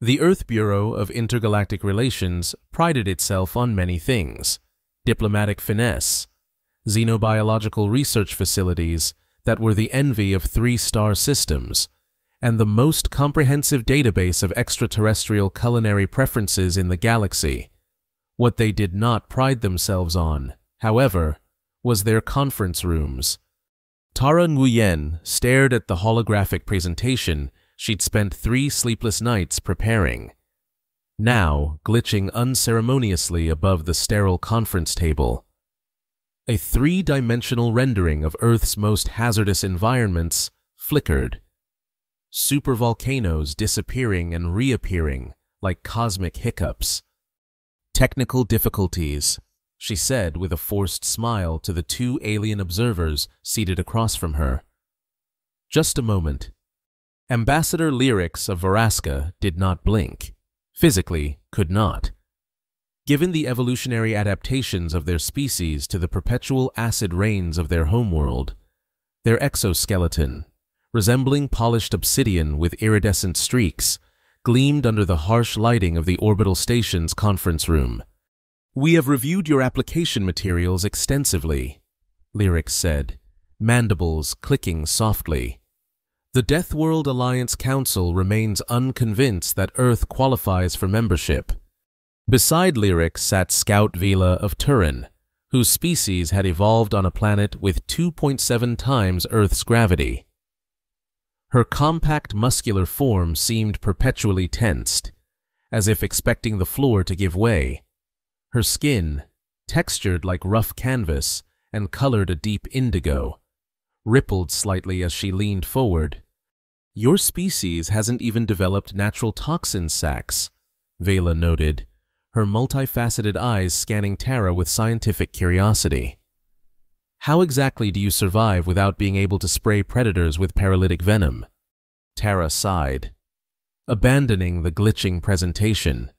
The Earth Bureau of Intergalactic Relations prided itself on many things: diplomatic finesse, xenobiological research facilities that were the envy of three-star systems, and the most comprehensive database of extraterrestrial culinary preferences in the galaxy. What they did not pride themselves on, however, was their conference rooms. Tara Nguyen stared at the holographic presentation she'd spent 3 sleepless nights preparing, now glitching unceremoniously above the sterile conference table. A 3-dimensional rendering of Earth's most hazardous environments flickered, supervolcanoes disappearing and reappearing like cosmic hiccups. "Technical difficulties," she said with a forced smile to the 2 alien observers seated across from her. "Just a moment." Ambassador Lyrics of Veraska did not blink. Physically, could not. Given the evolutionary adaptations of their species to the perpetual acid rains of their homeworld, their exoskeleton, resembling polished obsidian with iridescent streaks, gleamed under the harsh lighting of the orbital station's conference room. "We have reviewed your application materials extensively," Lyrics said, mandibles clicking softly. "The Deathworld Alliance Council remains unconvinced that Earth qualifies for membership." Beside Lyrics sat Scout Vila of Turin, whose species had evolved on a planet with 2.7 times Earth's gravity. Her compact muscular form seemed perpetually tensed, as if expecting the floor to give way. Her skin, textured like rough canvas and colored a deep indigo, rippled slightly as she leaned forward. "Your species hasn't even developed natural toxin sacs," Vela noted, her multifaceted eyes scanning Tara with scientific curiosity. "How exactly do you survive without being able to spray predators with paralytic venom?" Tara sighed, abandoning the glitching presentation.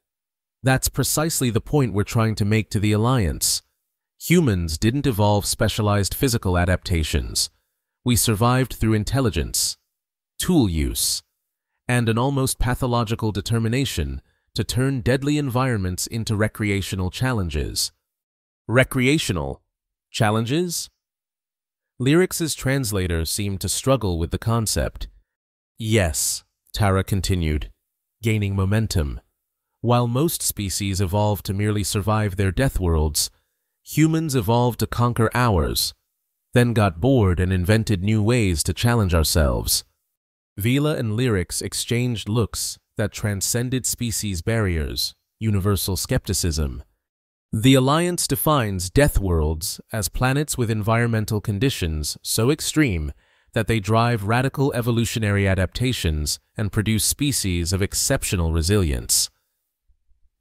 "That's precisely the point we're trying to make to the Alliance. Humans didn't evolve specialized physical adaptations. We survived through intelligence, tool use, and an almost pathological determination to turn deadly environments into recreational challenges." "Recreational challenges?" Lyrics' translator seemed to struggle with the concept. "Yes," Tara continued, gaining momentum. "While most species evolved to merely survive their death worlds, humans evolved to conquer ours, then got bored and invented new ways to challenge ourselves." Vila and Lyrics exchanged looks that transcended species barriers, universal skepticism. "The Alliance defines death worlds as planets with environmental conditions so extreme that they drive radical evolutionary adaptations and produce species of exceptional resilience."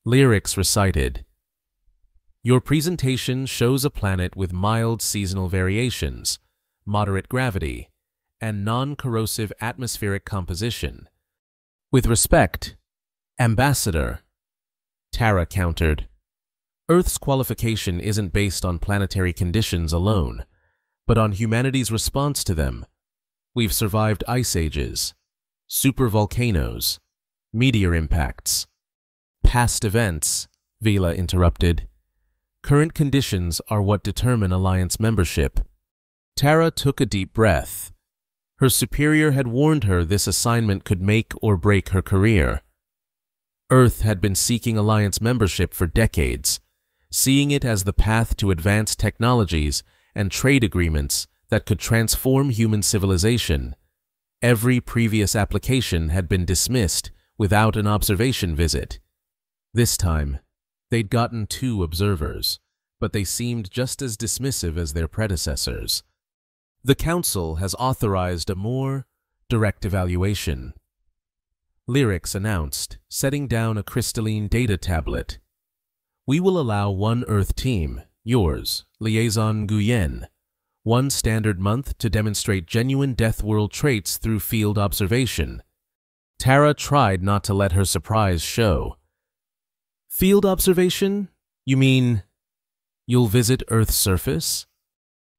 Lyrics recited, "Your presentation shows a planet with mild seasonal variations, moderate gravity, and non-corrosive atmospheric composition. With respect, Ambassador," Tara countered, "Earth's qualification isn't based on planetary conditions alone, but on humanity's response to them. We've survived ice ages, supervolcanoes, meteor impacts." "Past events," Vila interrupted. "Current conditions are what determine Alliance membership." Tara took a deep breath. Her superior had warned her this assignment could make or break her career. Earth had been seeking Alliance membership for decades, seeing it as the path to advanced technologies and trade agreements that could transform human civilization. Every previous application had been dismissed without an observation visit. This time, they'd gotten 2 observers, but they seemed just as dismissive as their predecessors. "The Council has authorized a more direct evaluation," Lyrics announced, setting down a crystalline data tablet. "We will allow 1 Earth team, yours, Liaison Nguyen, 1 standard month to demonstrate genuine Death World traits through field observation." Tara tried not to let her surprise show. "Field observation? You mean you'll visit Earth's surface?"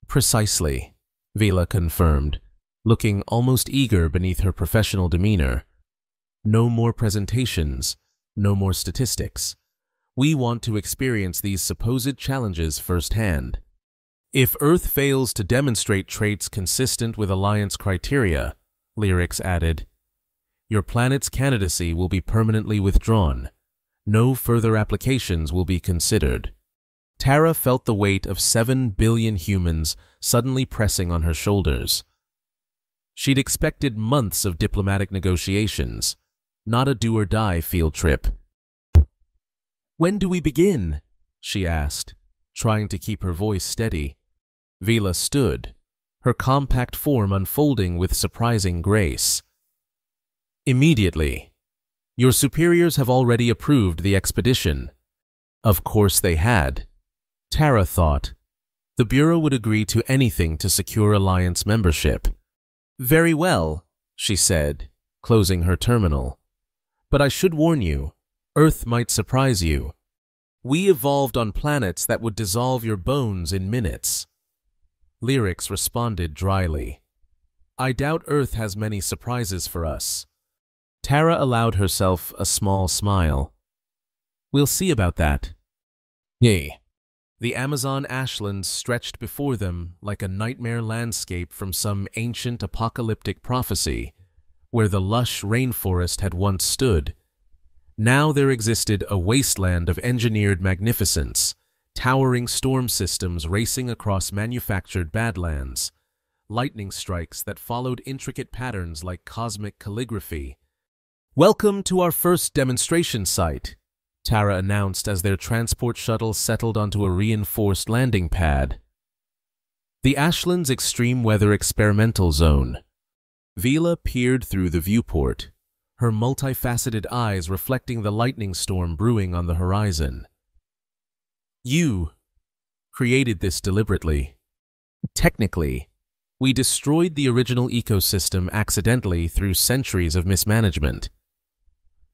"Precisely," Vila confirmed, looking almost eager beneath her professional demeanor. No more presentations, no more statistics. We want to experience these supposed challenges firsthand. If Earth fails to demonstrate traits consistent with Alliance criteria, Lyrics added, your planet's candidacy will be permanently withdrawn. No further applications will be considered. Tara felt the weight of 7 billion humans suddenly pressing on her shoulders. She'd expected months of diplomatic negotiations, not a do-or-die field trip. When do we begin? She asked, trying to keep her voice steady. Vila stood, her compact form unfolding with surprising grace. Immediately. Your superiors have already approved the expedition. Of course they had. Tara thought. The Bureau would agree to anything to secure Alliance membership. Very well, she said, closing her terminal. But I should warn you, Earth might surprise you. We evolved on planets that would dissolve your bones in minutes. Lyrics responded dryly. I doubt Earth has many surprises for us. Tara allowed herself a small smile. We'll see about that. Yay. The Amazon ashlands stretched before them like a nightmare landscape from some ancient apocalyptic prophecy, where the lush rainforest had once stood. Now there existed a wasteland of engineered magnificence, towering storm systems racing across manufactured badlands, lightning strikes that followed intricate patterns like cosmic calligraphy. Welcome to our first demonstration site, Tara announced as their transport shuttle settled onto a reinforced landing pad. The Ashland's Extreme Weather Experimental Zone. Vila peered through the viewport, her multifaceted eyes reflecting the lightning storm brewing on the horizon. You created this deliberately. Technically, we destroyed the original ecosystem accidentally through centuries of mismanagement.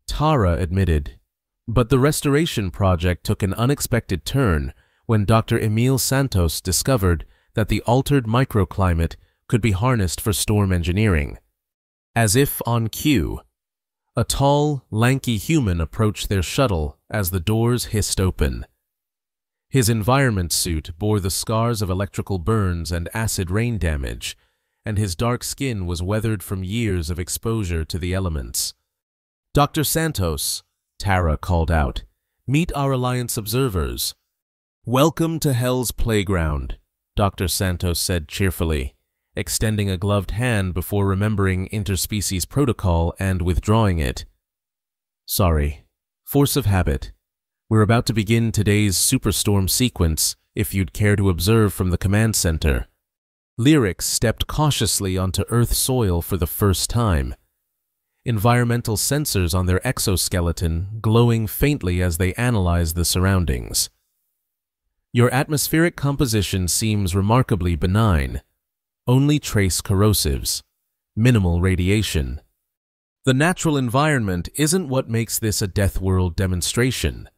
Tara admitted, but the restoration project took an unexpected turn when Dr. Emil Santos discovered that the altered microclimate could be harnessed for storm engineering. As if on cue, a tall, lanky human approached their shuttle as the doors hissed open. His environment suit bore the scars of electrical burns and acid rain damage, and his dark skin was weathered from years of exposure to the elements. Dr. Santos, Tara called out, meet our Alliance observers. Welcome to Hell's Playground, Dr. Santos said cheerfully, extending a gloved hand before remembering interspecies protocol and withdrawing it. Sorry, force of habit. We're about to begin today's superstorm sequence if you'd care to observe from the command center. Lyrics stepped cautiously onto Earth soil for the first time. Environmental sensors on their exoskeleton glowing faintly as they analyzed the surroundings. Your atmospheric composition seems remarkably benign. Only trace corrosives. Minimal radiation. The natural environment isn't what makes this a Deathworld demonstration,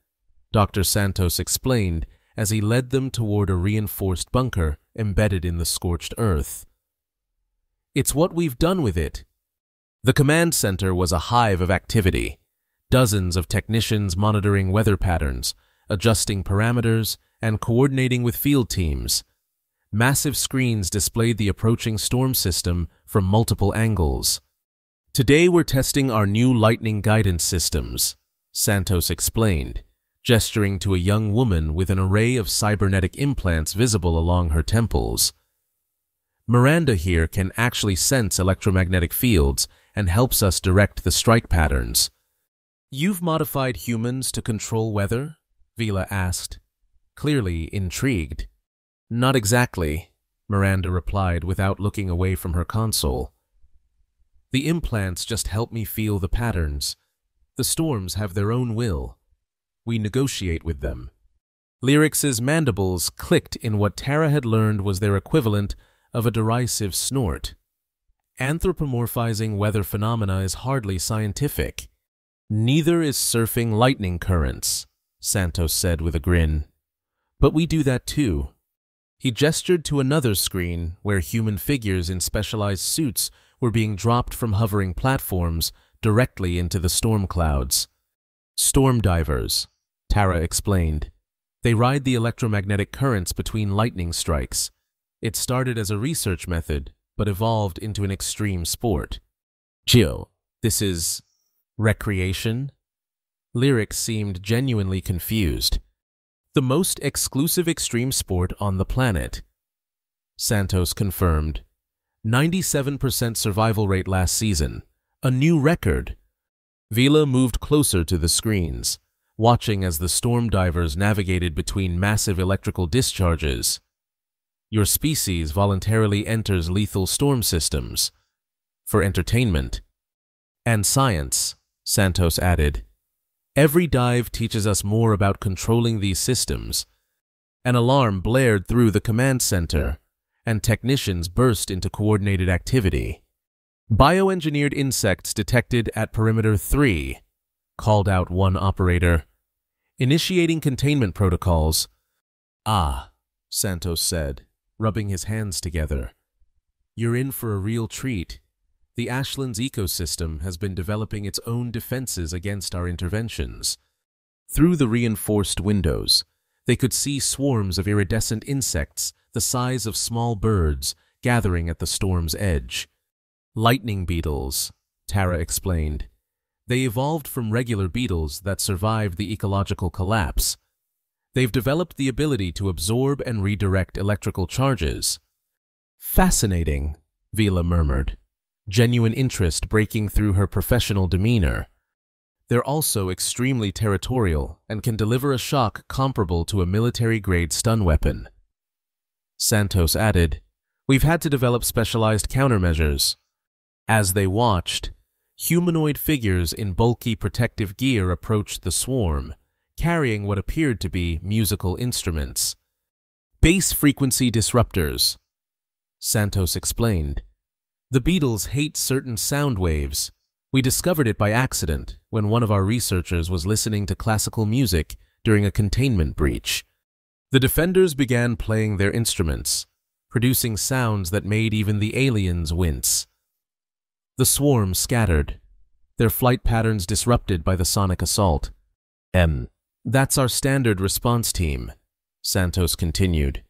Dr. Santos explained as he led them toward a reinforced bunker embedded in the scorched earth. It's what we've done with it. The command center was a hive of activity, dozens of technicians monitoring weather patterns, adjusting parameters, and coordinating with field teams. Massive screens displayed the approaching storm system from multiple angles. Today we're testing our new lightning guidance systems, Santos explained, gesturing to a young woman with an array of cybernetic implants visible along her temples. Miranda here can actually sense electromagnetic fields and helps us direct the strike patterns. You've modified humans to control weather? Vila asked, clearly intrigued. Not exactly, Miranda replied without looking away from her console. The implants just help me feel the patterns. The storms have their own will. We negotiate with them. Lyrics's mandibles clicked in what Tara had learned was their equivalent of a derisive snort. Anthropomorphizing weather phenomena is hardly scientific. Neither is surfing lightning currents, Santos said with a grin. But we do that too. He gestured to another screen where human figures in specialized suits were being dropped from hovering platforms directly into the storm clouds. Storm divers, Tara explained. They ride the electromagnetic currents between lightning strikes. It started as a research method, but evolved into an extreme sport. Jill, this is recreation? Lyrics seemed genuinely confused. The most exclusive extreme sport on the planet. Santos confirmed. 97% survival rate last season. A new record. Vila moved closer to the screens, watching as the storm divers navigated between massive electrical discharges. Your species voluntarily enters lethal storm systems. For entertainment. And science, Santos added. Every dive teaches us more about controlling these systems. An alarm blared through the command center, and technicians burst into coordinated activity. Bioengineered insects detected at perimeter 3, called out one operator. Initiating containment protocols. Ah, Santos said, rubbing his hands together. You're in for a real treat. The Ashland's ecosystem has been developing its own defenses against our interventions. Through the reinforced windows, they could see swarms of iridescent insects the size of small birds gathering at the storm's edge. Lightning beetles, Tara explained. They evolved from regular beetles that survived the ecological collapse. They've developed the ability to absorb and redirect electrical charges. Fascinating, Vila murmured, genuine interest breaking through her professional demeanor. They're also extremely territorial and can deliver a shock comparable to a military-grade stun weapon. Santos added, We've had to develop specialized countermeasures. As they watched, humanoid figures in bulky protective gear approached the swarm, carrying what appeared to be musical instruments. Bass frequency disruptors, Santos explained. The beetles hate certain sound waves. We discovered it by accident when one of our researchers was listening to classical music during a containment breach. The defenders began playing their instruments, producing sounds that made even the aliens wince. The swarm scattered, their flight patterns disrupted by the sonic assault. That's our standard response team, Santos continued.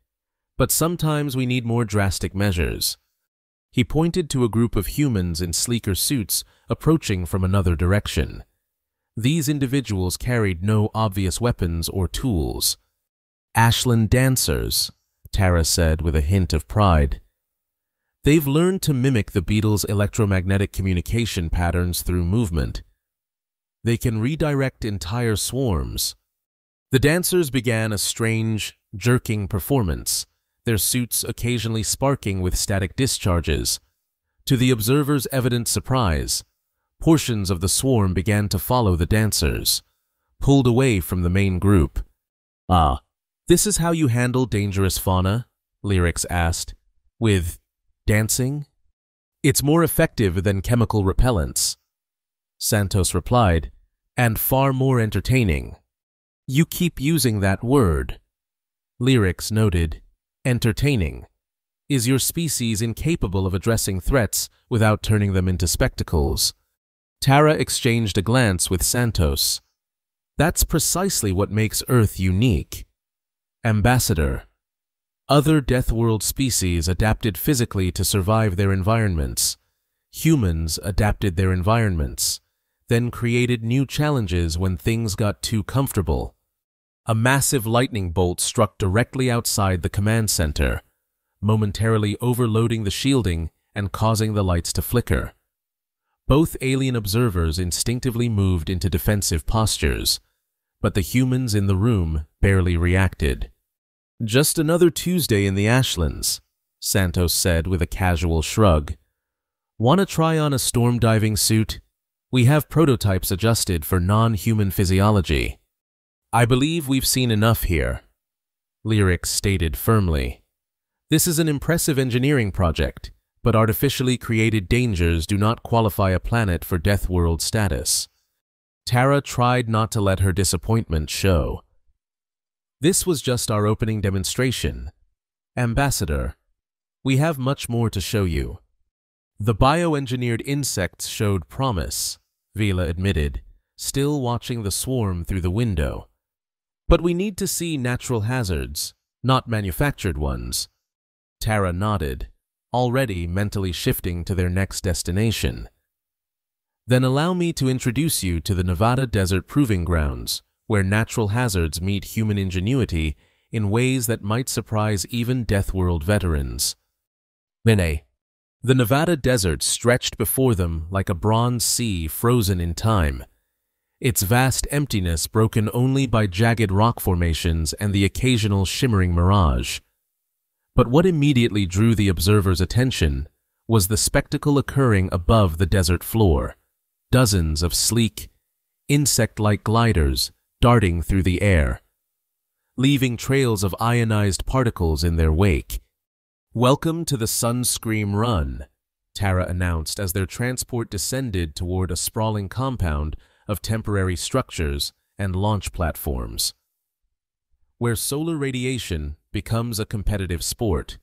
But sometimes we need more drastic measures. He pointed to a group of humans in sleeker suits approaching from another direction. These individuals carried no obvious weapons or tools. Ashland dancers, Tara said with a hint of pride. They've learned to mimic the beetles' electromagnetic communication patterns through movement. They can redirect entire swarms. The dancers began a strange, jerking performance, their suits occasionally sparking with static discharges. To the observers' evident surprise, portions of the swarm began to follow the dancers, pulled away from the main group. Ah, this is how you handle dangerous fauna? Lyrics asked. With dancing? It's more effective than chemical repellents, Santos replied, and far more entertaining. You keep using that word. Lyrics noted, entertaining. Is your species incapable of addressing threats without turning them into spectacles? Tara exchanged a glance with Santos. That's precisely what makes Earth unique. Ambassador. Other Deathworld species adapted physically to survive their environments. Humans adapted their environments, then created new challenges when things got too comfortable. A massive lightning bolt struck directly outside the command center, momentarily overloading the shielding and causing the lights to flicker. Both alien observers instinctively moved into defensive postures, but the humans in the room barely reacted. Just another Tuesday in the Ashlands, Santos said with a casual shrug. Want to try on a storm diving suit? We have prototypes adjusted for non-human physiology. I believe we've seen enough here, Lyrics stated firmly. This is an impressive engineering project, but artificially created dangers do not qualify a planet for Deathworld status. Tara tried not to let her disappointment show. This was just our opening demonstration. Ambassador, we have much more to show you. The bioengineered insects showed promise, Vila admitted, still watching the swarm through the window. But we need to see natural hazards, not manufactured ones. Tara nodded, already mentally shifting to their next destination. Then allow me to introduce you to the Nevada Desert Proving Grounds, where natural hazards meet human ingenuity in ways that might surprise even Deathworld veterans. Mene. The Nevada desert stretched before them like a bronze sea frozen in time, its vast emptiness broken only by jagged rock formations and the occasional shimmering mirage. But what immediately drew the observer's attention was the spectacle occurring above the desert floor, dozens of sleek, insect-like gliders darting through the air, leaving trails of ionized particles in their wake. "Welcome to the Sunscream Run," Tara announced as their transport descended toward a sprawling compound of temporary structures and launch platforms. Where solar radiation becomes a competitive sport,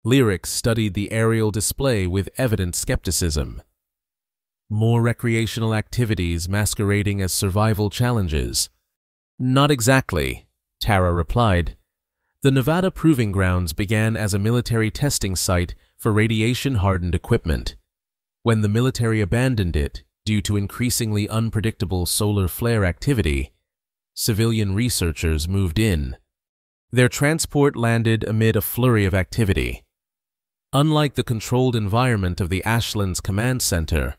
Lyrics studied the aerial display with evident skepticism. More recreational activities masquerading as survival challenges. "Not exactly," Tara replied. The Nevada Proving Grounds began as a military testing site for radiation-hardened equipment. When the military abandoned it due to increasingly unpredictable solar flare activity, civilian researchers moved in. Their transport landed amid a flurry of activity. Unlike the controlled environment of the Ashlands Command Center,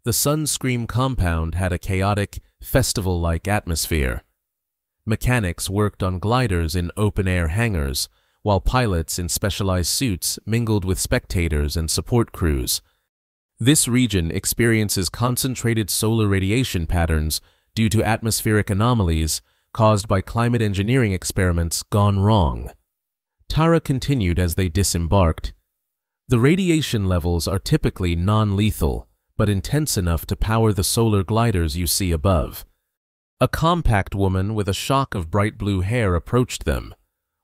the Sunscream compound had a chaotic, festival-like atmosphere. Mechanics worked on gliders in open-air hangars, while pilots in specialized suits mingled with spectators and support crews. This region experiences concentrated solar radiation patterns due to atmospheric anomalies caused by climate engineering experiments gone wrong. Tara continued as they disembarked. The radiation levels are typically non-lethal, but intense enough to power the solar gliders you see above. A compact woman with a shock of bright blue hair approached them,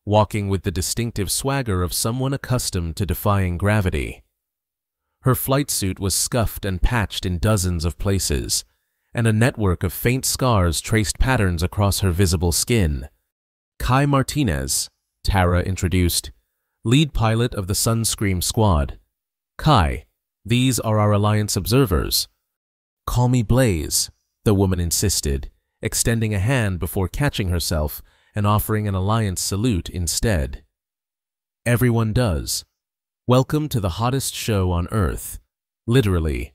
walking with the distinctive swagger of someone accustomed to defying gravity. Her flight suit was scuffed and patched in dozens of places, and a network of faint scars traced patterns across her visible skin. Kai Martinez, Tara introduced, lead pilot of the Sunscream squad. "Kai, these are our Alliance observers." "Call me Blaze," the woman insisted, extending a hand before catching herself and offering an Alliance salute instead. "Everyone does. Welcome to the hottest show on Earth. Literally."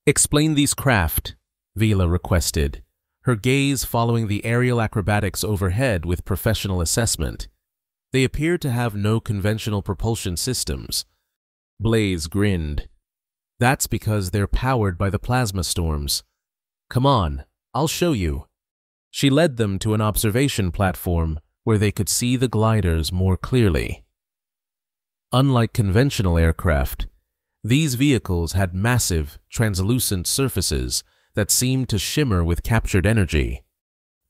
"Explain these craft," Vila requested, her gaze following the aerial acrobatics overhead with professional assessment. "They appear to have no conventional propulsion systems." Blaze grinned. "That's because they're powered by the plasma storms. Come on, I'll show you." She led them to an observation platform where they could see the gliders more clearly. Unlike conventional aircraft, these vehicles had massive, translucent surfaces that seemed to shimmer with captured energy.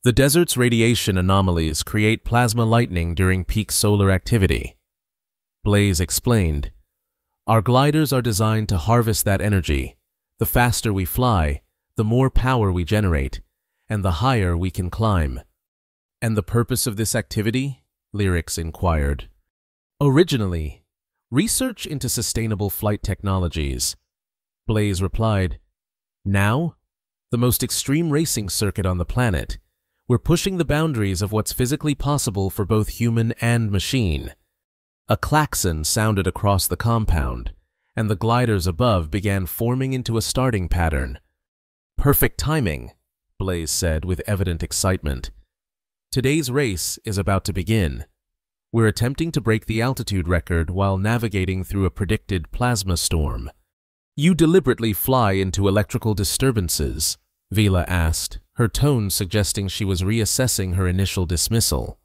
The desert's radiation anomalies create plasma lightning during peak solar activity. Blaze explained, "Our gliders are designed to harvest that energy. The faster we fly, the more power we generate, and the higher we can climb." "And the purpose of this activity?" Lyrics inquired. "Originally, research into sustainable flight technologies," Blaze replied. "Now, the most extreme racing circuit on the planet. We're pushing the boundaries of what's physically possible for both human and machine." A klaxon sounded across the compound, and the gliders above began forming into a starting pattern. "Perfect timing," Blaze said with evident excitement. "Today's race is about to begin. We're attempting to break the altitude record while navigating through a predicted plasma storm." "You deliberately fly into electrical disturbances?" Vila asked, her tone suggesting she was reassessing her initial dismissal.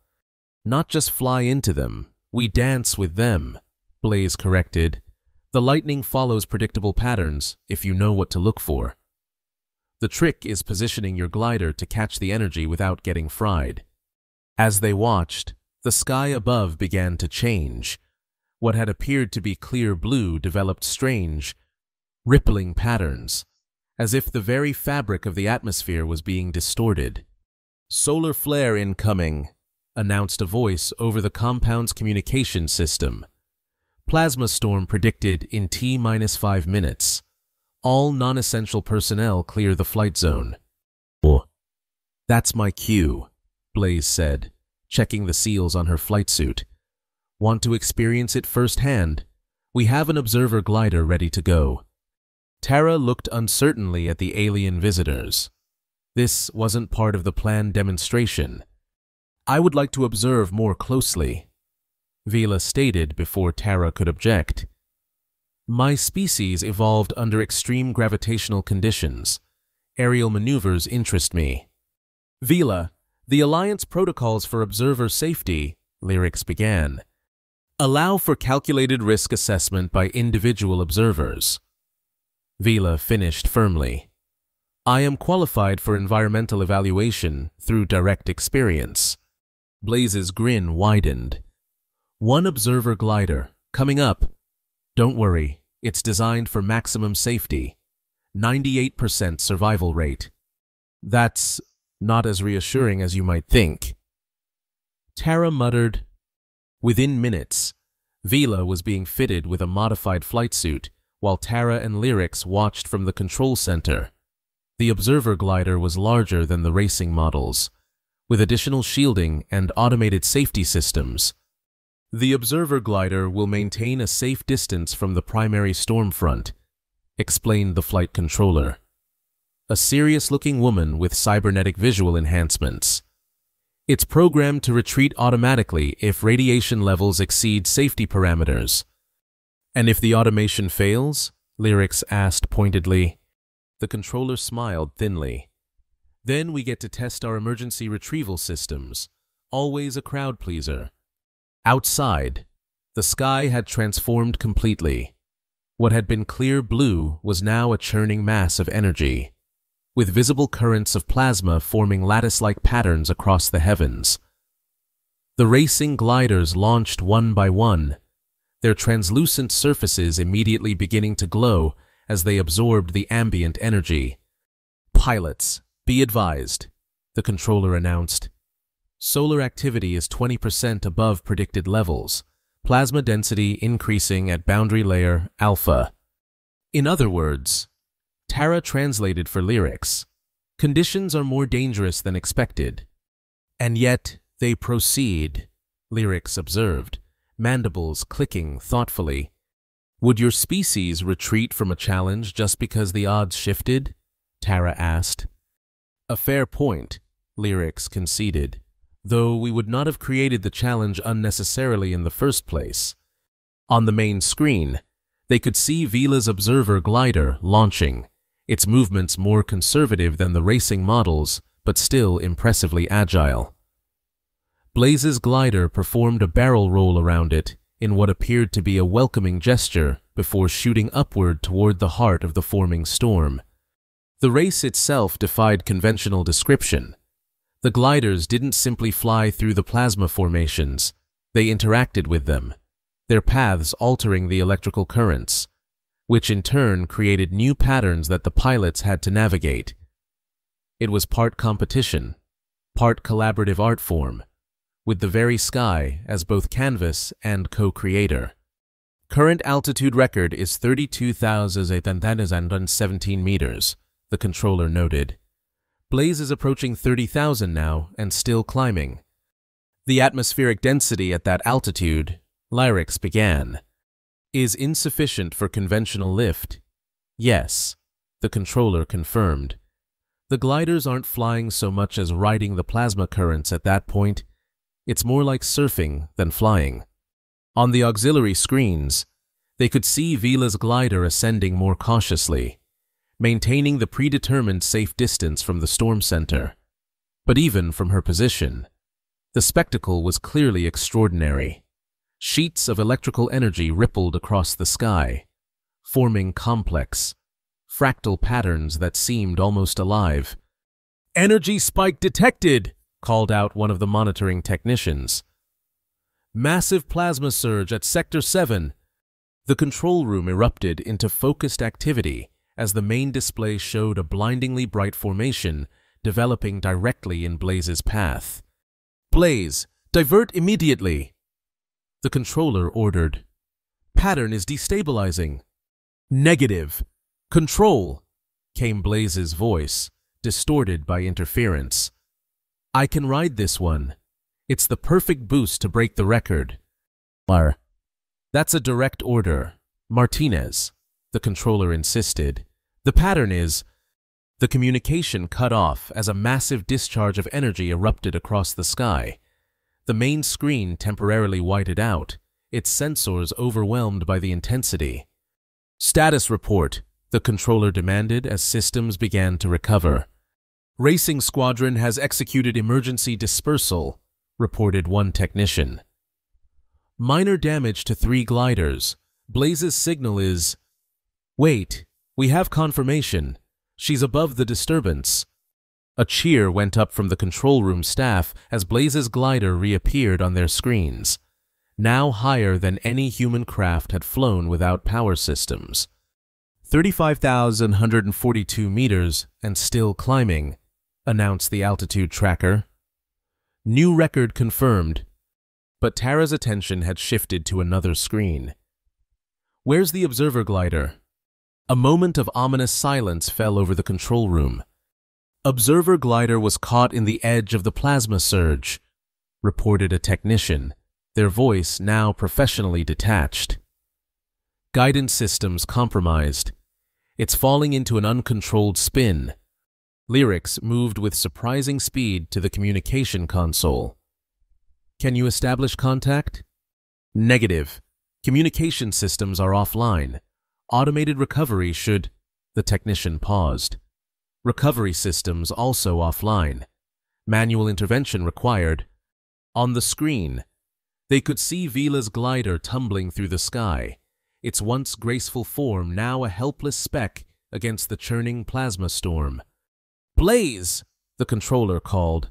"Not just fly into them, we dance with them," Blaze corrected. "The lightning follows predictable patterns if you know what to look for. The trick is positioning your glider to catch the energy without getting fried." As they watched, the sky above began to change. What had appeared to be clear blue developed strange, rippling patterns. as if the very fabric of the atmosphere was being distorted. "Solar flare incoming," announced a voice over the compound's communication system. "Plasma storm predicted in T-5 minutes. All non-essential personnel clear the flight zone." "Oh, that's my cue," Blaze said, checking the seals on her flight suit. "Want to experience it firsthand? We have an observer glider ready to go." Tara looked uncertainly at the alien visitors. This wasn't part of the planned demonstration. "I would like to observe more closely," Vila stated before Tara could object. "My species evolved under extreme gravitational conditions. Aerial maneuvers interest me." "Vila, the Alliance protocols for observer safety," Lyrics began, "allow for calculated risk assessment by individual observers." Vila finished firmly. "I am qualified for environmental evaluation through direct experience." Blaze's grin widened. "One observer glider, coming up. Don't worry, it's designed for maximum safety. 98% survival rate." "That's not as reassuring as you might think," Tara muttered. Within minutes, Vila was being fitted with a modified flight suit, while Tara and Lyrics watched from the control center. The observer glider was larger than the racing models, with additional shielding and automated safety systems. "The observer glider will maintain a safe distance from the primary storm front," explained the flight controller. A serious-looking woman with cybernetic visual enhancements. "It's programmed to retreat automatically if radiation levels exceed safety parameters." "And if the automation fails?" Lyrics asked pointedly. The controller smiled thinly. "Then we get to test our emergency retrieval systems. Always a crowd pleaser." Outside, the sky had transformed completely. What had been clear blue was now a churning mass of energy, with visible currents of plasma forming lattice-like patterns across the heavens. The racing gliders launched one by one, their translucent surfaces immediately beginning to glow as they absorbed the ambient energy. "Pilots, be advised," the controller announced. "Solar activity is 20% above predicted levels, plasma density increasing at boundary layer alpha." In other words, Tara translated for Lyrics, "Conditions are more dangerous than expected." "And yet they proceed," Lyrics observed, mandibles clicking thoughtfully. "Would your species retreat from a challenge just because the odds shifted?" Tara asked. "A fair point," Lyrics conceded, "though we would not have created the challenge unnecessarily in the first place." On the main screen, they could see Vila's observer glider launching, its movements more conservative than the racing models, but still impressively agile. Blaze's glider performed a barrel roll around it in what appeared to be a welcoming gesture before shooting upward toward the heart of the forming storm. The race itself defied conventional description. The gliders didn't simply fly through the plasma formations, they interacted with them, their paths altering the electrical currents, which in turn created new patterns that the pilots had to navigate. It was part competition, part collaborative art form, with the very sky as both canvas and co-creator. "Current altitude record is 32,817 meters, the controller noted. "Blaze is approaching 30,000 now and still climbing." "The atmospheric density at that altitude," Lyrics began, "is insufficient for conventional lift." "Yes," the controller confirmed. "The gliders aren't flying so much as riding the plasma currents at that point. It's more like surfing than flying." On the auxiliary screens, they could see Vila's glider ascending more cautiously, maintaining the predetermined safe distance from the storm center. But even from her position, the spectacle was clearly extraordinary. Sheets of electrical energy rippled across the sky, forming complex, fractal patterns that seemed almost alive. "Energy spike detected!" called out one of the monitoring technicians. "Massive plasma surge at Sector 7. The control room erupted into focused activity as the main display showed a blindingly bright formation developing directly in Blaze's path. "Blaze, divert immediately!" the controller ordered. "Pattern is destabilizing." "Negative. Control," came Blaze's voice, distorted by interference. "I can ride this one. It's the perfect boost to break the record." "That's a direct order, Martinez," the controller insisted. "The pattern is—" The communication cut off as a massive discharge of energy erupted across the sky. The main screen temporarily whited out, its sensors overwhelmed by the intensity. "Status report," the controller demanded as systems began to recover. "Racing Squadron has executed emergency dispersal," reported one technician. "Minor damage to 3 gliders. Blaze's signal is—" "Wait, we have confirmation. She's above the disturbance." A cheer went up from the control room staff as Blaze's glider reappeared on their screens, now higher than any human craft had flown without power systems. 35,142 meters and still climbing, announced the altitude tracker. New record confirmed, but Tara's attention had shifted to another screen. "Where's the observer glider?" A moment of ominous silence fell over the control room. "Observer glider was caught in the edge of the plasma surge," reported a technician, their voice now professionally detached. "Guidance systems compromised. It's falling into an uncontrolled spin." Lyrics moved with surprising speed to the communication console. "Can you establish contact?" "Negative. Communication systems are offline. Automated recovery should—" The technician paused. "Recovery systems also offline. Manual intervention required." On the screen, they could see Vila's glider tumbling through the sky, its once graceful form now a helpless speck against the churning plasma storm. "Blaze!" the controller called.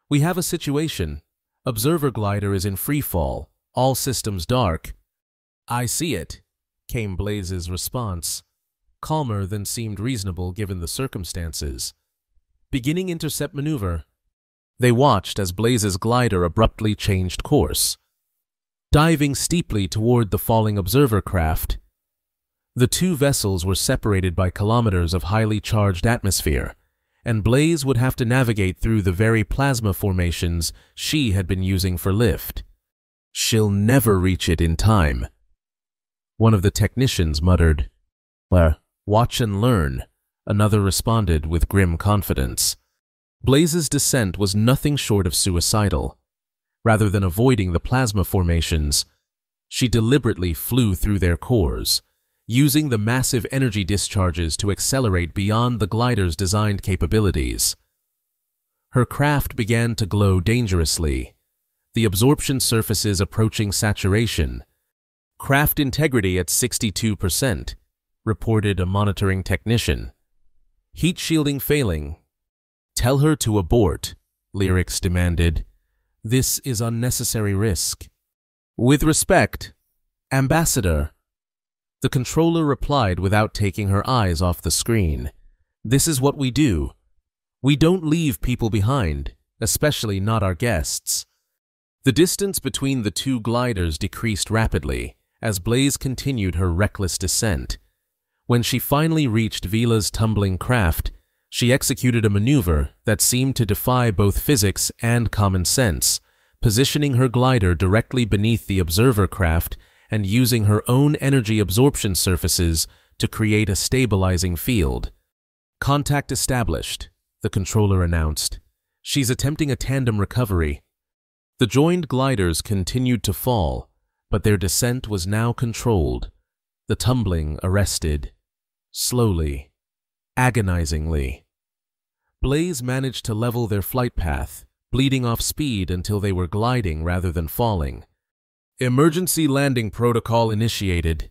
"We have a situation. Observer glider is in freefall, all systems dark." "I see it," came Blaze's response, calmer than seemed reasonable given the circumstances. "Beginning intercept maneuver." They watched as Blaze's glider abruptly changed course, diving steeply toward the falling observer craft. The two vessels were separated by kilometers of highly charged atmosphere, and Blaze would have to navigate through the very plasma formations she had been using for lift. "She'll never reach it in time," one of the technicians muttered. "Watch and learn," another responded with grim confidence. Blaze's descent was nothing short of suicidal. Rather than avoiding the plasma formations, she deliberately flew through their cores, using the massive energy discharges to accelerate beyond the glider's designed capabilities. Her craft began to glow dangerously, the absorption surfaces approaching saturation. "Craft integrity at 62%, reported a monitoring technician. "Heat shielding failing." "Tell her to abort," Lyrics demanded. "This is unnecessary risk." "With respect, Ambassador," the controller replied without taking her eyes off the screen. "This is what we do. We don't leave people behind, especially not our guests." The distance between the two gliders decreased rapidly as Blaze continued her reckless descent. When she finally reached Vila's tumbling craft, she executed a maneuver that seemed to defy both physics and common sense, positioning her glider directly beneath the observer craft and using her own energy absorption surfaces to create a stabilizing field. "Contact established," the controller announced. "She's attempting a tandem recovery." The joined gliders continued to fall, but their descent was now controlled, the tumbling arrested. Slowly, agonizingly. Blaze managed to level their flight path, bleeding off speed until they were gliding rather than falling. "Emergency landing protocol initiated,"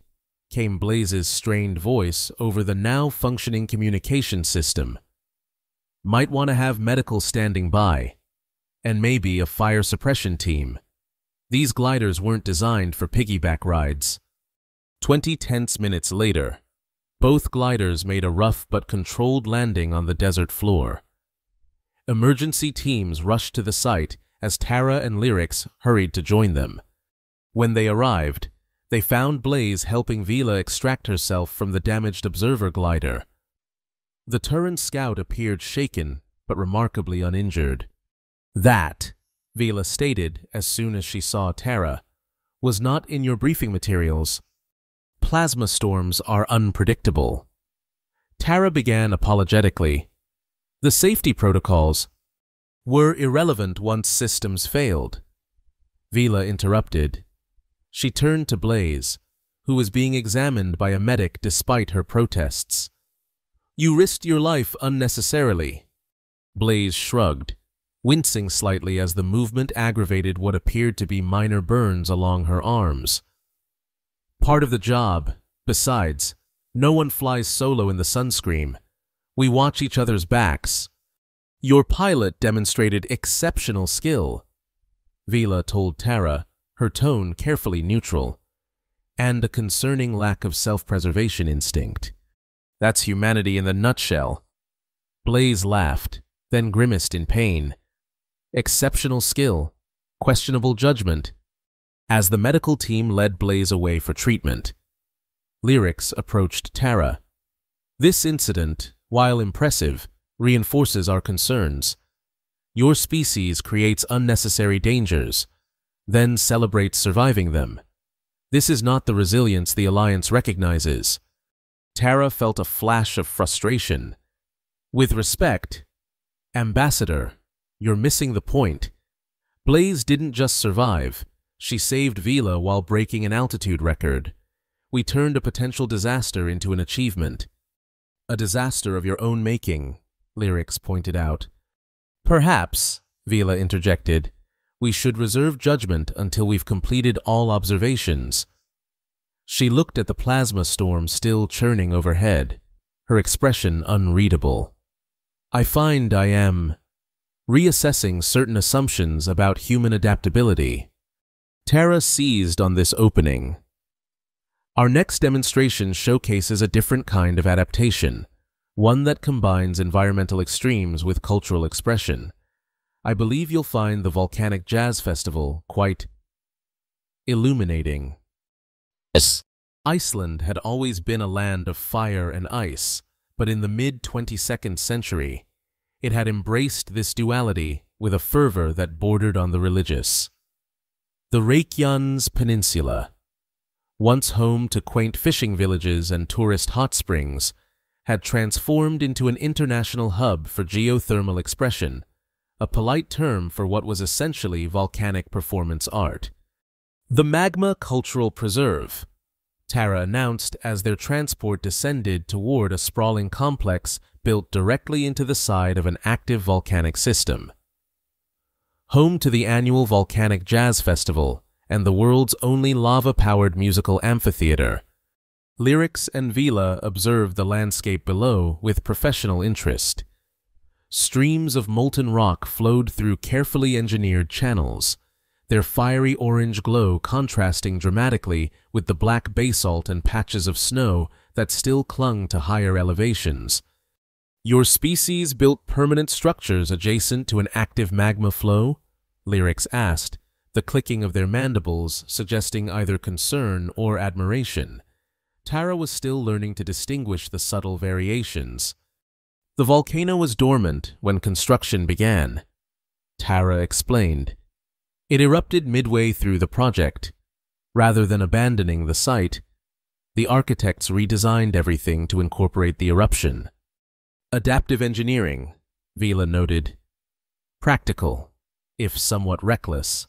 came Blaze's strained voice over the now functioning communication system. "Might want to have medical standing by, and maybe a fire suppression team. These gliders weren't designed for piggyback rides." 20 tense minutes later, Both gliders made a rough but controlled landing on the desert floor. Emergency teams rushed to the site as Tara and Lyrics hurried to join them. When they arrived, they found Blaze helping Vila extract herself from the damaged observer glider. The Turan scout appeared shaken, but remarkably uninjured. That, Vila stated as soon as she saw Tara, was not in your briefing materials. Plasma storms are unpredictable. Tara began apologetically. The safety protocols were irrelevant once systems failed. Vila interrupted. She turned to Blaze, who was being examined by a medic despite her protests. You risked your life unnecessarily. Blaze shrugged, wincing slightly as the movement aggravated what appeared to be minor burns along her arms. Part of the job. Besides, no one flies solo in the Sunscream. We watch each other's backs. Your pilot demonstrated exceptional skill, Vila told Tara, her tone carefully neutral, and a concerning lack of self-preservation instinct. That's humanity in the nutshell. Blaze laughed, then grimaced in pain. Exceptional skill, questionable judgment. As the medical team led Blaze away for treatment, Lyrics approached Tara. This incident, while impressive, reinforces our concerns. Your species creates unnecessary dangers, then celebrates surviving them. This is not the resilience the Alliance recognizes. Tara felt a flash of frustration. With respect, Ambassador, you're missing the point. Blaze didn't just survive. She saved Vila while breaking an altitude record. We turned a potential disaster into an achievement. A disaster of your own making, Lyrics pointed out. Perhaps, Vila interjected, we should reserve judgment until we've completed all observations. She looked at the plasma storm still churning overhead, her expression unreadable. I find I am reassessing certain assumptions about human adaptability. Tara seized on this opening. Our next demonstration showcases a different kind of adaptation, one that combines environmental extremes with cultural expression. I believe you'll find the Volcanic Jazz Festival quite illuminating. Yes. Iceland had always been a land of fire and ice, but in the mid-22nd century, it had embraced this duality with a fervor that bordered on the religious. The Reykjanes Peninsula, once home to quaint fishing villages and tourist hot springs, had transformed into an international hub for geothermal expression, a polite term for what was essentially volcanic performance art. The Magma Cultural Preserve, Tara announced as their transport descended toward a sprawling complex built directly into the side of an active volcanic system. Home to the annual Volcanic Jazz Festival and the world's only lava-powered musical amphitheater, Lyrics and Vila observed the landscape below with professional interest. Streams of molten rock flowed through carefully engineered channels, their fiery orange glow contrasting dramatically with the black basalt and patches of snow that still clung to higher elevations. Your species built permanent structures adjacent to an active magma flow? Lyrics asked, the clicking of their mandibles suggesting either concern or admiration. Tara was still learning to distinguish the subtle variations. The volcano was dormant when construction began, Tara explained. It erupted midway through the project. Rather than abandoning the site, the architects redesigned everything to incorporate the eruption. Adaptive engineering, Vila noted. Practical, if somewhat reckless.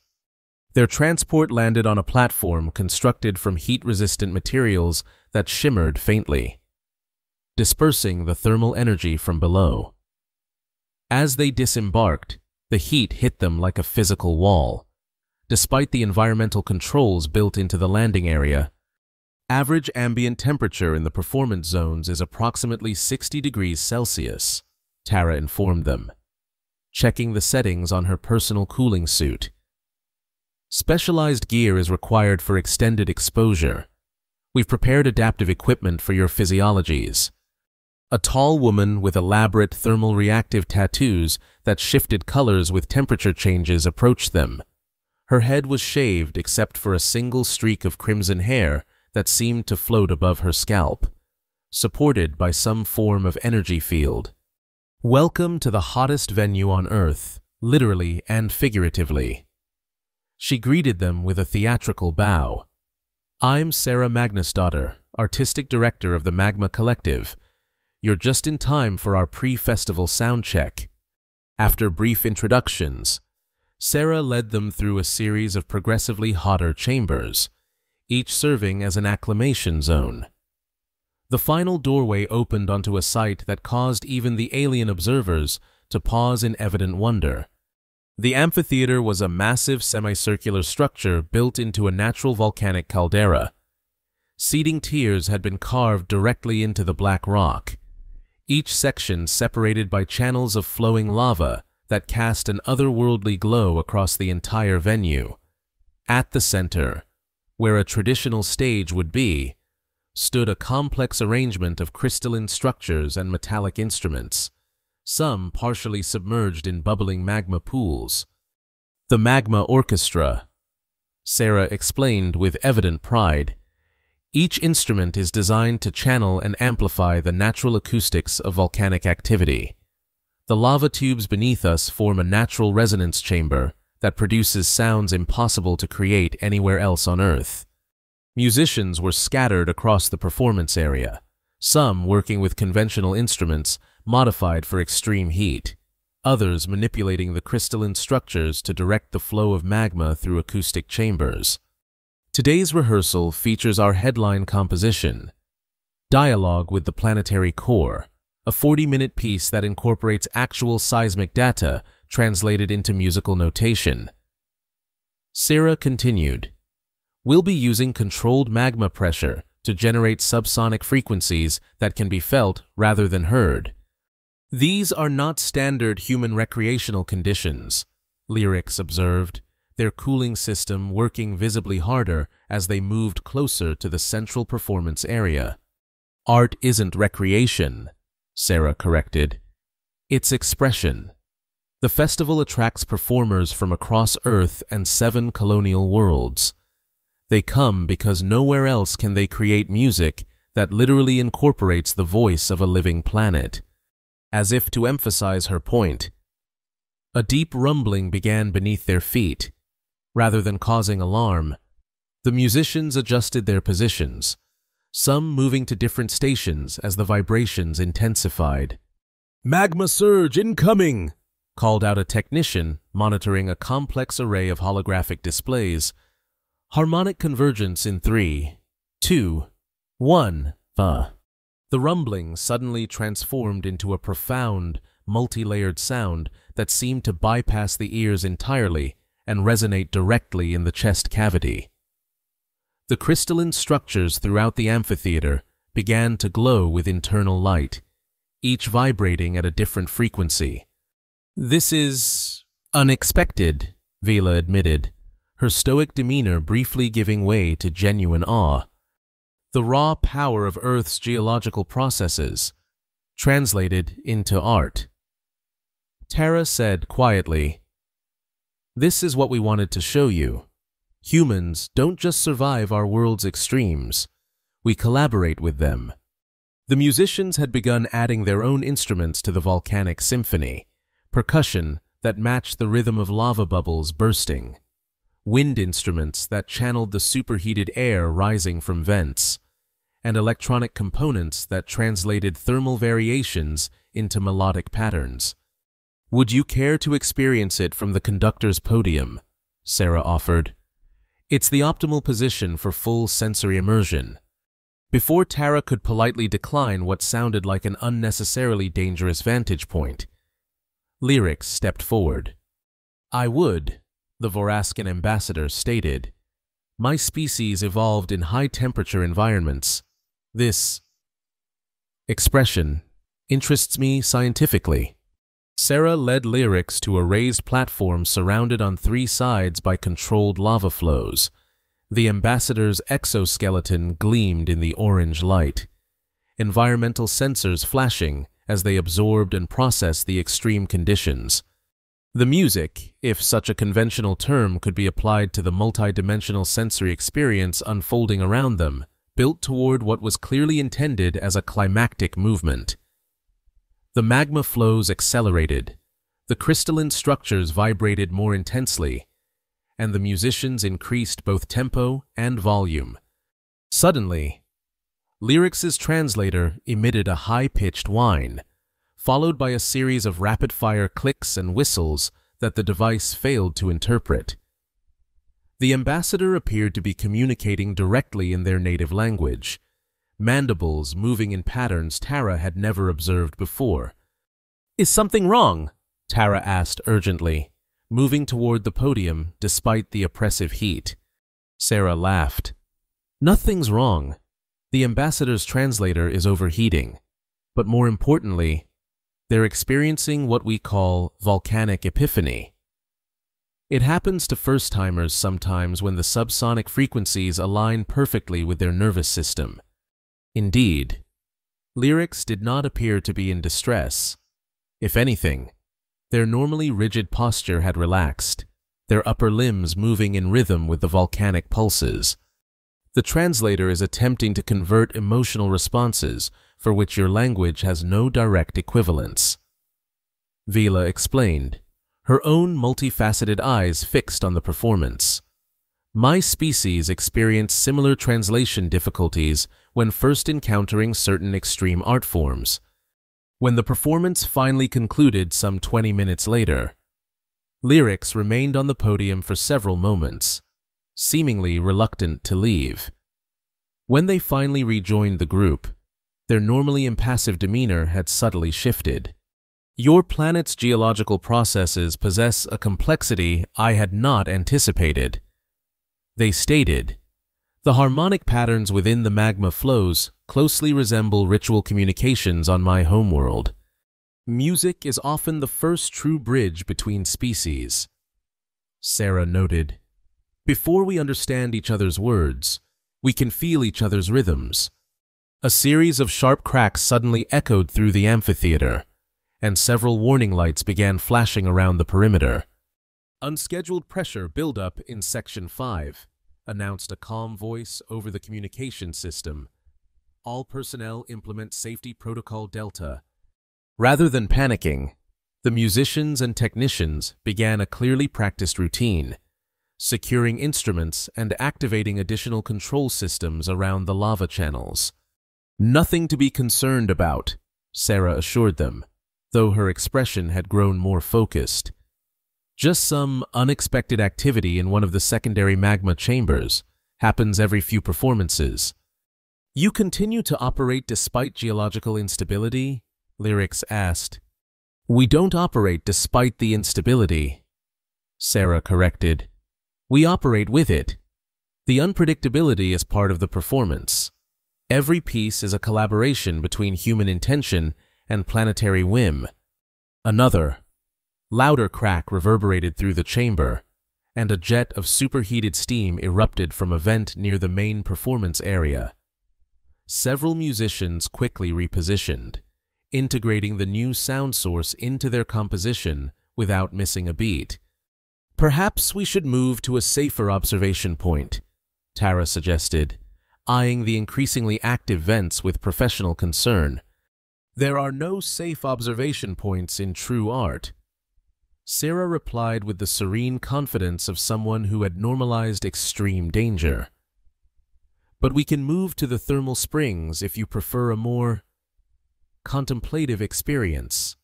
Their transport landed on a platform constructed from heat-resistant materials that shimmered faintly, dispersing the thermal energy from below. As they disembarked, the heat hit them like a physical wall. Despite the environmental controls built into the landing area, average ambient temperature in the performance zones is approximately 60 degrees Celsius, Tara informed them, checking the settings on her personal cooling suit. Specialized gear is required for extended exposure. We've prepared adaptive equipment for your physiologies. A tall woman with elaborate thermal reactive tattoos that shifted colors with temperature changes approached them. Her head was shaved except for a single streak of crimson hair that seemed to float above her scalp, supported by some form of energy field. Welcome to the hottest venue on Earth, literally and figuratively. She greeted them with a theatrical bow. I'm Sarah Magnusdottir, Artistic Director of the Magma Collective. You're just in time for our pre-festival sound check. After brief introductions, Sarah led them through a series of progressively hotter chambers, each serving as an acclimation zone. The final doorway opened onto a site that caused even the alien observers to pause in evident wonder. The amphitheater was a massive semicircular structure built into a natural volcanic caldera. Seating tiers had been carved directly into the black rock, each section separated by channels of flowing lava that cast an otherworldly glow across the entire venue. At the center, where a traditional stage would be, stood a complex arrangement of crystalline structures and metallic instruments, some partially submerged in bubbling magma pools. The Magma Orchestra, Sarah explained with evident pride. Each instrument is designed to channel and amplify the natural acoustics of volcanic activity. The lava tubes beneath us form a natural resonance chamber that produces sounds impossible to create anywhere else on Earth. Musicians were scattered across the performance area, some working with conventional instruments modified for extreme heat, others manipulating the crystalline structures to direct the flow of magma through acoustic chambers. Today's rehearsal features our headline composition, Dialogue with the Planetary Core, a 40-minute piece that incorporates actual seismic data translated into musical notation. Sarah continued, We'll be using controlled magma pressure to generate subsonic frequencies that can be felt rather than heard. These are not standard human recreational conditions, Lyrics observed, their cooling system working visibly harder as they moved closer to the central performance area. Art isn't recreation, Sarah corrected. It's expression. The festival attracts performers from across Earth and 7 colonial worlds. They come because nowhere else can they create music that literally incorporates the voice of a living planet. As if to emphasize her point, a deep rumbling began beneath their feet. Rather than causing alarm, the musicians adjusted their positions, some moving to different stations as the vibrations intensified. Magma surge incoming! Called out a technician monitoring a complex array of holographic displays. Harmonic convergence in 3, 2, 1, The rumbling suddenly transformed into a profound, multi-layered sound that seemed to bypass the ears entirely and resonate directly in the chest cavity. The crystalline structures throughout the amphitheater began to glow with internal light, each vibrating at a different frequency. This is unexpected, Vila admitted, her stoic demeanor briefly giving way to genuine awe. The raw power of Earth's geological processes, translated into art. Tara said quietly, This is what we wanted to show you. Humans don't just survive our world's extremes. We collaborate with them. The musicians had begun adding their own instruments to the volcanic symphony, percussion that matched the rhythm of lava bubbles bursting, wind instruments that channeled the superheated air rising from vents, and electronic components that translated thermal variations into melodic patterns. Would you care to experience it from the conductor's podium? Sarah offered. It's the optimal position for full sensory immersion. Before Tara could politely decline what sounded like an unnecessarily dangerous vantage point, Lyrics stepped forward. I would, the Vorascan ambassador stated. My species evolved in high-temperature environments. This expression interests me scientifically. Sarah led Lyrics to a raised platform surrounded on 3 sides by controlled lava flows, The ambassador's exoskeleton gleamed in the orange light, environmental sensors flashing as they absorbed and processed the extreme conditions. The music, if such a conventional term could be applied to the multidimensional sensory experience unfolding around them, built toward what was clearly intended as a climactic movement. The magma flows accelerated, the crystalline structures vibrated more intensely, and the musicians increased both tempo and volume. Suddenly, Lyric's translator emitted a high-pitched whine, followed by a series of rapid-fire clicks and whistles that the device failed to interpret. The ambassador appeared to be communicating directly in their native language, mandibles moving in patterns Tara had never observed before. "Is something wrong?" Tara asked urgently, moving toward the podium despite the oppressive heat. Sarah laughed. "Nothing's wrong. The ambassador's translator is overheating, but more importantly, they're experiencing what we call volcanic epiphany. It happens to first-timers sometimes when the subsonic frequencies align perfectly with their nervous system. Indeed, Lyrics did not appear to be in distress. If anything, their normally rigid posture had relaxed, their upper limbs moving in rhythm with the volcanic pulses. The translator is attempting to convert emotional responses for which your language has no direct equivalence," Vila explained, her own multifaceted eyes fixed on the performance. "My species experienced similar translation difficulties when first encountering certain extreme art forms. When the performance finally concluded some 20 minutes later, Lyrics remained on the podium for several moments, seemingly reluctant to leave. When they finally rejoined the group, their normally impassive demeanor had subtly shifted. "Your planet's geological processes possess a complexity I had not anticipated," they stated. "The harmonic patterns within the magma flows closely resemble ritual communications on my homeworld. Music is often the first true bridge between species," Sarah noted. "Before we understand each other's words, we can feel each other's rhythms." A series of sharp cracks suddenly echoed through the amphitheater, and several warning lights began flashing around the perimeter. "Unscheduled pressure buildup in Section 5, announced a calm voice over the communication system. "All personnel implement Safety Protocol Delta." Rather than panicking, the musicians and technicians began a clearly practiced routine, securing instruments and activating additional control systems around the lava channels. "Nothing to be concerned about," Sarah assured them, though her expression had grown more focused. "Just some unexpected activity in one of the secondary magma chambers. Happens every few performances." "You continue to operate despite geological instability?" Lyrics asked. "We don't operate despite the instability," Sarah corrected. "We operate with it. The unpredictability is part of the performance. Every piece is a collaboration between human intention and planetary whim." Another, louder crack reverberated through the chamber, and a jet of superheated steam erupted from a vent near the main performance area. Several musicians quickly repositioned, integrating the new sound source into their composition without missing a beat. "Perhaps we should move to a safer observation point," Tara suggested, eyeing the increasingly active vents with professional concern. "There are no safe observation points in true art," Sarah replied with the serene confidence of someone who had normalized extreme danger. "But we can move to the thermal springs if you prefer a more contemplative experience."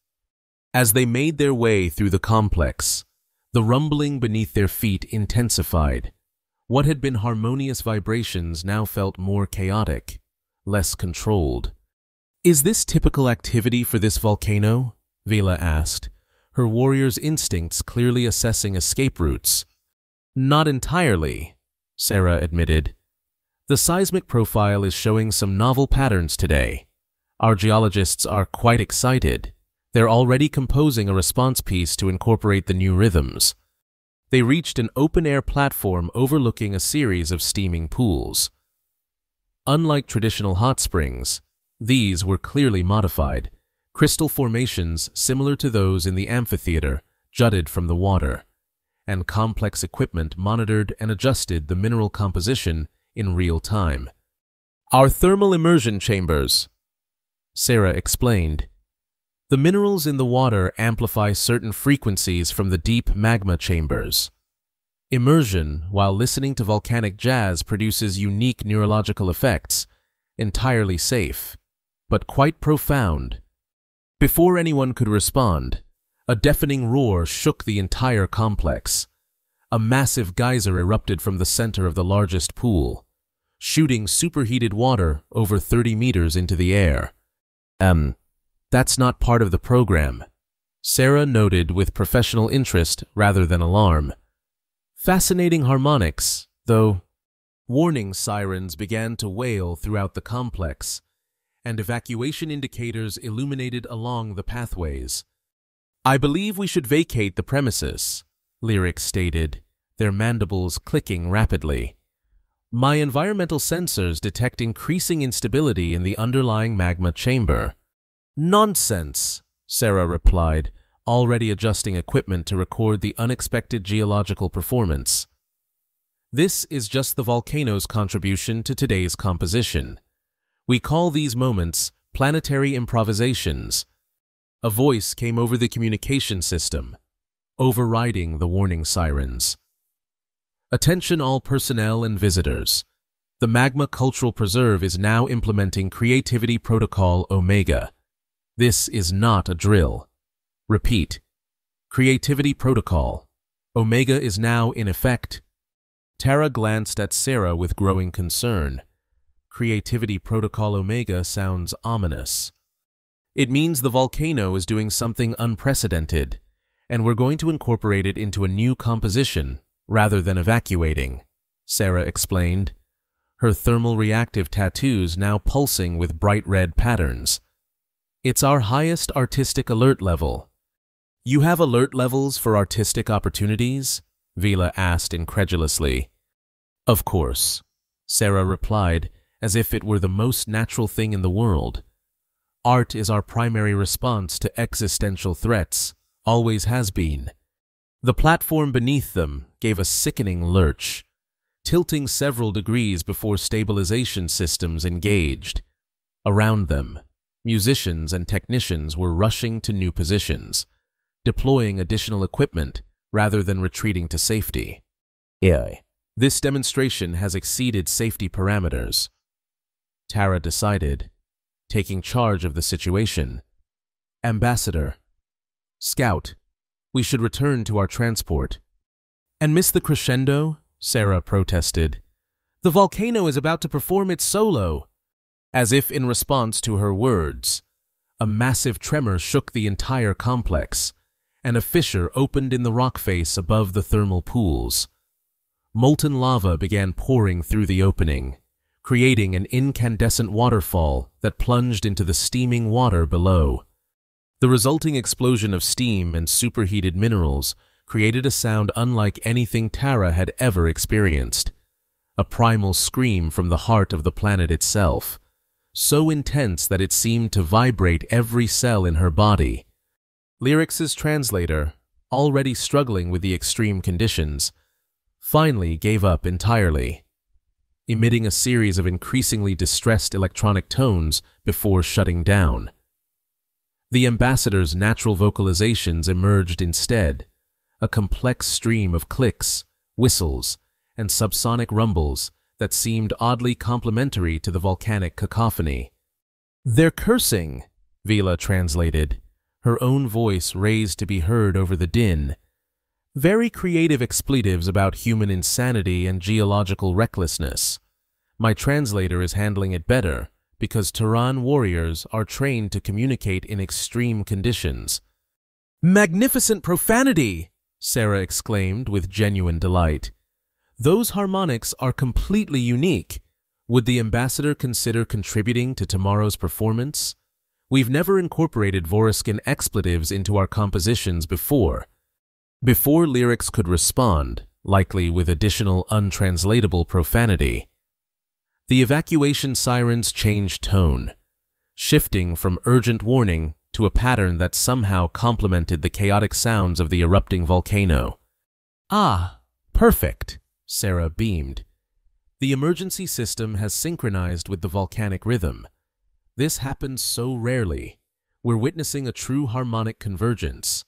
As they made their way through the complex, the rumbling beneath their feet intensified. What had been harmonious vibrations now felt more chaotic, less controlled. "Is this typical activity for this volcano?" Vila asked, her warrior's instincts clearly assessing escape routes. "Not entirely," Sarah admitted. "The seismic profile is showing some novel patterns today. Our geologists are quite excited. They're already composing a response piece to incorporate the new rhythms." They reached an open-air platform overlooking a series of steaming pools. Unlike traditional hot springs, these were clearly modified. Crystal formations similar to those in the amphitheater jutted from the water, and complex equipment monitored and adjusted the mineral composition in real time. "Our thermal immersion chambers," Sarah explained. "The minerals in the water amplify certain frequencies from the deep magma chambers. Immersion, while listening to volcanic jazz, produces unique neurological effects, entirely safe, but quite profound." Before anyone could respond, a deafening roar shook the entire complex. A massive geyser erupted from the center of the largest pool, shooting superheated water over 30 meters into the air. That's not part of the program," Sarah noted with professional interest rather than alarm. "Fascinating harmonics, though." Warning sirens began to wail throughout the complex, and evacuation indicators illuminated along the pathways. "I believe we should vacate the premises," Lyric stated, their mandibles clicking rapidly. "My environmental sensors detect increasing instability in the underlying magma chamber." "Nonsense," Sarah replied, already adjusting equipment to record the unexpected geological performance. "This is just the volcano's contribution to today's composition. We call these moments planetary improvisations." A voice came over the communication system, overriding the warning sirens. "Attention all personnel and visitors. The Magma Cultural Preserve is now implementing Creativity Protocol Omega. This is not a drill. Repeat. Creativity Protocol Omega is now in effect." Tara glanced at Sarah with growing concern. Creativity Protocol Omega sounds ominous. "It means the volcano is doing something unprecedented, and we're going to incorporate it into a new composition rather than evacuating," Sarah explained, her thermal reactive tattoos now pulsing with bright red patterns. "It's our highest artistic alert level." "You have alert levels for artistic opportunities?" Vila asked incredulously. "Of course," Sarah replied, as if it were the most natural thing in the world. "Art is our primary response to existential threats, always has been." The platform beneath them gave a sickening lurch, tilting several degrees before stabilization systems engaged. Around them, musicians and technicians were rushing to new positions, deploying additional equipment rather than retreating to safety. This demonstration has exceeded safety parameters," Tara decided, taking charge of the situation. "Ambassador, Scout, we should return to our transport." "And miss the crescendo?" Sarah protested. "The volcano is about to perform its solo." As if in response to her words, a massive tremor shook the entire complex, and a fissure opened in the rock face above the thermal pools. Molten lava began pouring through the opening, creating an incandescent waterfall that plunged into the steaming water below. The resulting explosion of steam and superheated minerals created a sound unlike anything Tara had ever experienced, a primal scream from the heart of the planet itself, so intense that it seemed to vibrate every cell in her body. Lyric's translator, already struggling with the extreme conditions, finally gave up entirely, emitting a series of increasingly distressed electronic tones before shutting down. The ambassador's natural vocalizations emerged instead, a complex stream of clicks, whistles, and subsonic rumbles that seemed oddly complementary to the volcanic cacophony. "They're cursing," Vila translated, her own voice raised to be heard over the din. "Very creative expletives about human insanity and geological recklessness. My translator is handling it better because Tehran warriors are trained to communicate in extreme conditions." "Magnificent profanity!" Sarah exclaimed with genuine delight. "Those harmonics are completely unique. Would the ambassador consider contributing to tomorrow's performance? We've never incorporated Voriscan expletives into our compositions before." Before Lyrics could respond, likely with additional untranslatable profanity, the evacuation sirens changed tone, shifting from urgent warning to a pattern that somehow complemented the chaotic sounds of the erupting volcano. "Ah, perfect," Sarah beamed. "The emergency system has synchronized with the volcanic rhythm. This happens so rarely. We're witnessing a true harmonic convergence."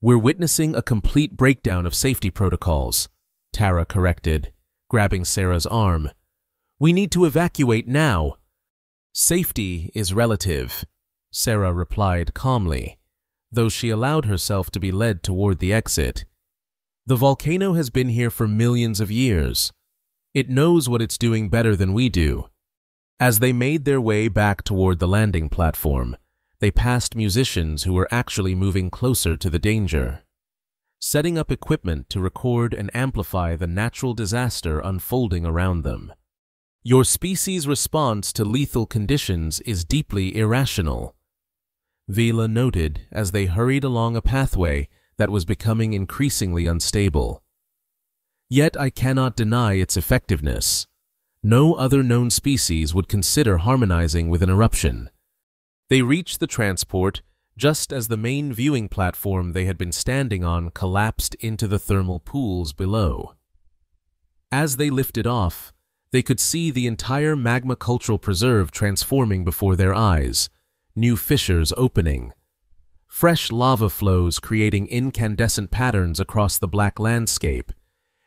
"We're witnessing a complete breakdown of safety protocols," Tara corrected, grabbing Sarah's arm. "We need to evacuate now." "Safety is relative," Sarah replied calmly, though she allowed herself to be led toward the exit. "The volcano has been here for millions of years. It knows what it's doing better than we do." As they made their way back toward the landing platform, they passed musicians who were actually moving closer to the danger, setting up equipment to record and amplify the natural disaster unfolding around them. "Your species' response to lethal conditions is deeply irrational," Vila noted as they hurried along a pathway that was becoming increasingly unstable. "Yet I cannot deny its effectiveness. No other known species would consider harmonizing with an eruption." They reached the transport just as the main viewing platform they had been standing on collapsed into the thermal pools below. As they lifted off, they could see the entire magma cultural preserve transforming before their eyes, new fissures opening, fresh lava flows creating incandescent patterns across the black landscape,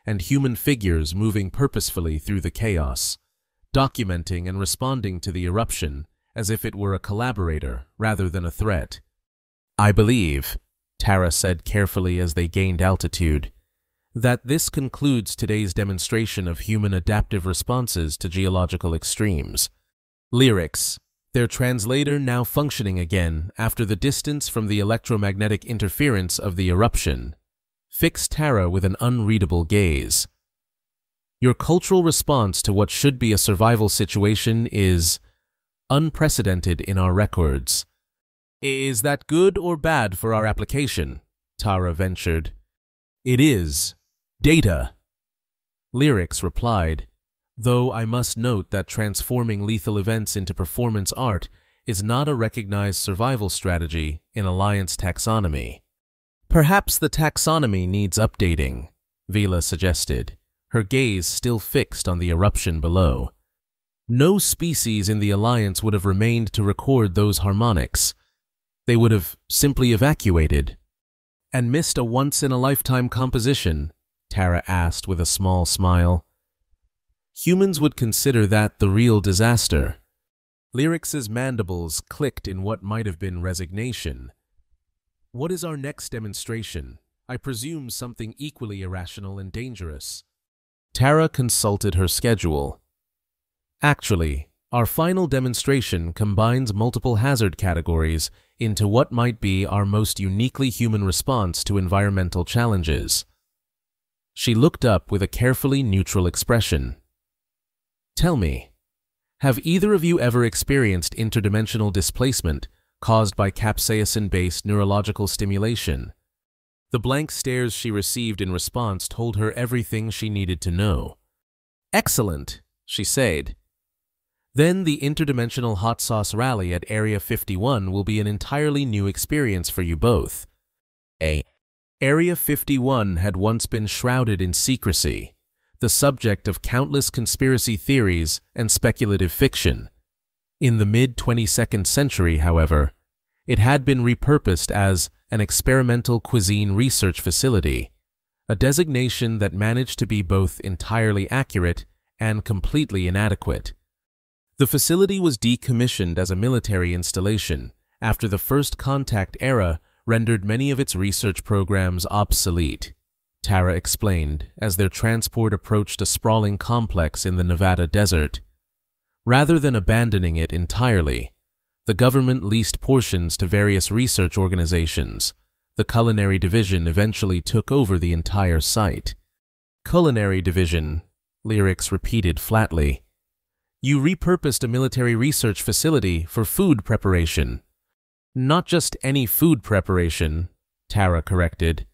and human figures moving purposefully through the chaos, documenting and responding to the eruption as if it were a collaborator rather than a threat. "I believe," Tara said carefully as they gained altitude, "that this concludes today's demonstration of human adaptive responses to geological extremes." Lyrics, their translator now functioning again after the distance from the electromagnetic interference of the eruption, fixed Tara with an unreadable gaze. "Your cultural response to what should be a survival situation is unprecedented in our records." "Is that good or bad for our application?" Tara ventured. "It is. Data," Lyrics replied, though I must note that transforming lethal events into performance art is not a recognized survival strategy in Alliance taxonomy. "Perhaps the taxonomy needs updating," Vila suggested, her gaze still fixed on the eruption below. "No species in the Alliance would have remained to record those harmonics. They would have simply evacuated." "And missed a once-in-a-lifetime composition?" Tara asked with a small smile. "Humans would consider that the real disaster." Lyrics's mandibles clicked in what might have been resignation. "What is our next demonstration? I presume something equally irrational and dangerous." Tara consulted her schedule. "Actually, our final demonstration combines multiple hazard categories into what might be our most uniquely human response to environmental challenges." She looked up with a carefully neutral expression. "Tell me, have either of you ever experienced interdimensional displacement caused by capsaicin-based neurological stimulation?" The blank stares she received in response told her everything she needed to know. "Excellent," she said. "Then the interdimensional hot sauce rally at Area 51 will be an entirely new experience for you both." Area 51 had once been shrouded in secrecy, the subject of countless conspiracy theories and speculative fiction. In the mid-22nd century, however, it had been repurposed as an experimental cuisine research facility, a designation that managed to be both entirely accurate and completely inadequate. The facility was decommissioned as a military installation after the First Contact era rendered many of its research programs obsolete, Tara explained as their transport approached a sprawling complex in the Nevada desert. Rather than abandoning it entirely, the government leased portions to various research organizations. The Culinary Division eventually took over the entire site. "Culinary Division," Lyrics repeated flatly. "You repurposed a military research facility for food preparation." "Not just any food preparation," Tara corrected.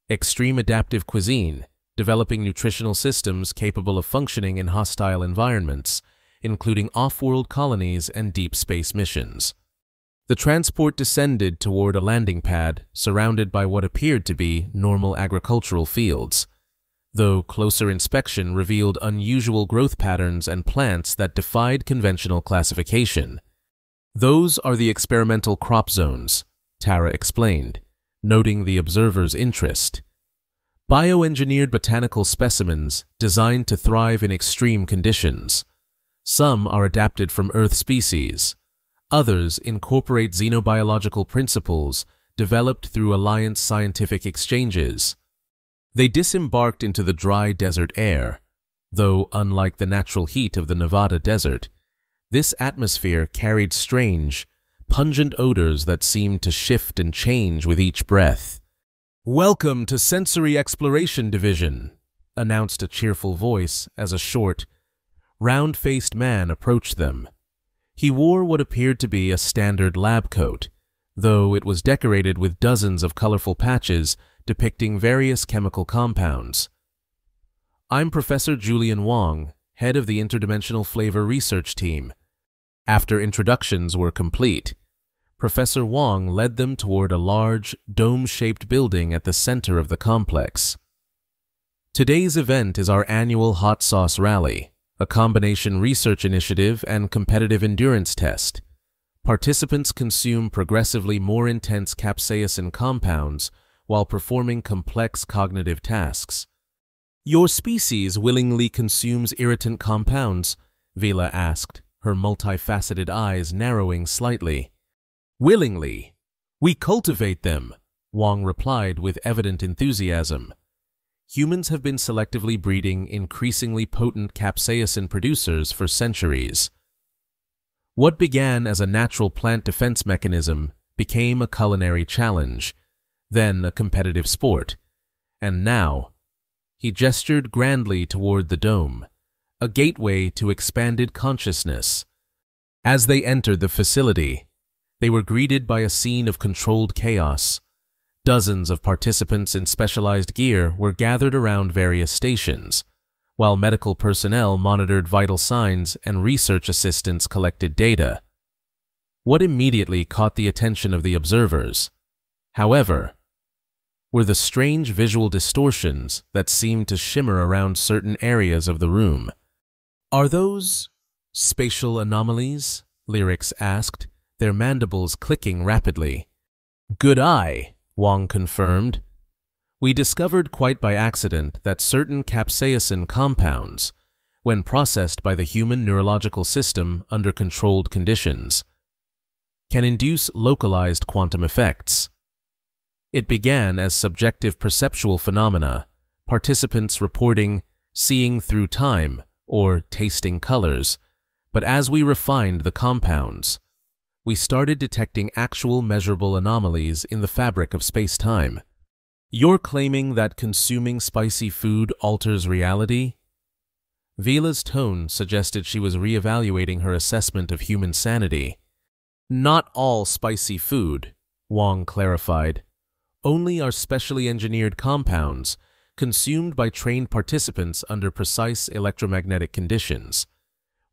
extreme adaptive cuisine, developing nutritional systems capable of functioning in hostile environments, including off-world colonies and deep space missions. The transport descended toward a landing pad surrounded by what appeared to be normal agricultural fields, though closer inspection revealed unusual growth patterns and plants that defied conventional classification. "Those are the experimental crop zones," Tara explained, noting the observer's interest. "Bioengineered botanical specimens designed to thrive in extreme conditions. Some are adapted from Earth species. Others incorporate xenobiological principles developed through alliance scientific exchanges." They disembarked into the dry desert air, though unlike the natural heat of the Nevada desert, this atmosphere carried strange, pungent odors that seemed to shift and change with each breath. "Welcome to Sensory Exploration Division," announced a cheerful voice as a short, round-faced man approached them. He wore what appeared to be a standard lab coat, though it was decorated with dozens of colorful patches depicting various chemical compounds. "I'm Professor Julian Wong, head of the Interdimensional Flavor Research Team." After introductions were complete, Professor Wong led them toward a large, dome-shaped building at the center of the complex. "Today's event is our annual Hot Sauce Rally, a combination research initiative and competitive endurance test. Participants consume progressively more intense capsaicin compounds while performing complex cognitive tasks." "Your species willingly consumes irritant compounds?" Vila asked, her multifaceted eyes narrowing slightly. "Willingly. We cultivate them," Wong replied with evident enthusiasm. "Humans have been selectively breeding increasingly potent capsaicin producers for centuries. What began as a natural plant defense mechanism became a culinary challenge, then a competitive sport, and now," he gestured grandly toward the dome, "a gateway to expanded consciousness." As they entered the facility, they were greeted by a scene of controlled chaos. Dozens of participants in specialized gear were gathered around various stations, while medical personnel monitored vital signs and research assistants collected data. What immediately caught the attention of the observers, however, were the strange visual distortions that seemed to shimmer around certain areas of the room. "Are those spatial anomalies?" Lyrics asked, their mandibles clicking rapidly. "Good eye," Wong confirmed. "We discovered quite by accident that certain capsaicin compounds, when processed by the human neurological system under controlled conditions, can induce localized quantum effects. It began as subjective perceptual phenomena, participants reporting seeing through time or tasting colors, but as we refined the compounds, we started detecting actual measurable anomalies in the fabric of space-time." "You're claiming that consuming spicy food alters reality?" Vila's tone suggested she was reevaluating her assessment of human sanity. "Not all spicy food," Wong clarified. "Only our specially engineered compounds, consumed by trained participants under precise electromagnetic conditions.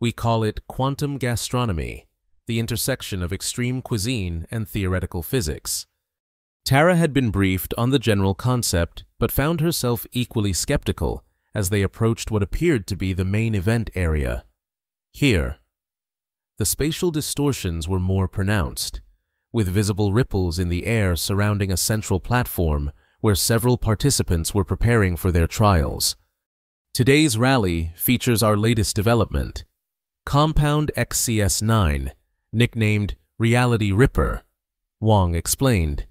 We call it quantum gastronomy, the intersection of extreme cuisine and theoretical physics." Tara had been briefed on the general concept, but found herself equally skeptical as they approached what appeared to be the main event area. Here, the spatial distortions were more pronounced, with visible ripples in the air surrounding a central platform where several participants were preparing for their trials. "Today's rally features our latest development, Compound XCS9, nicknamed Reality Ripper," Wong explained,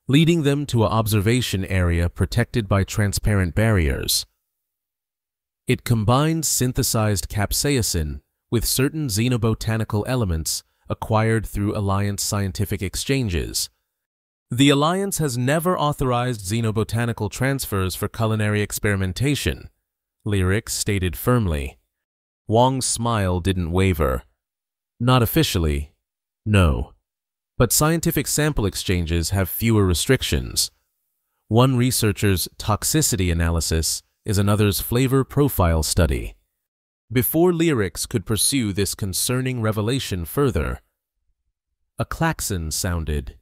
leading them to an observation area protected by transparent barriers. "It combines synthesized capsaicin with certain xenobotanical elements acquired through Alliance scientific exchanges. The Alliance has never authorized xenobotanical transfers for culinary experimentation," Lyrics stated firmly. Wong's smile didn't waver. "Not officially, no. But scientific sample exchanges have fewer restrictions. One researcher's toxicity analysis is another's flavor profile study. Before Lyrics could pursue this concerning revelation further, a klaxon sounded,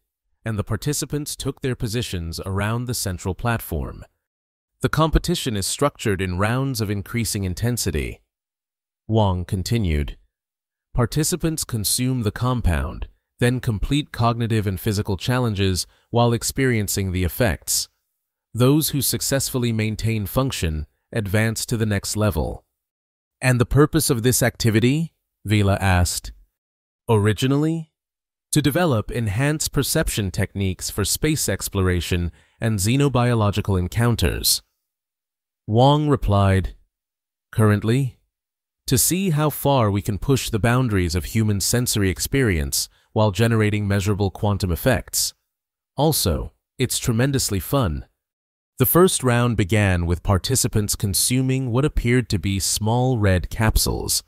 and the participants took their positions around the central platform. The competition is structured in rounds of increasing intensity. Wang continued. Participants consume the compound, then complete cognitive and physical challenges while experiencing the effects. Those who successfully maintain function advance to the next level. And the purpose of this activity? Vila asked. Originally, to develop enhanced perception techniques for space exploration and xenobiological encounters. Wang replied, currently, to see how far we can push the boundaries of human sensory experience while generating measurable quantum effects. Also, it's tremendously fun. The first round began with participants consuming what appeared to be small red capsules.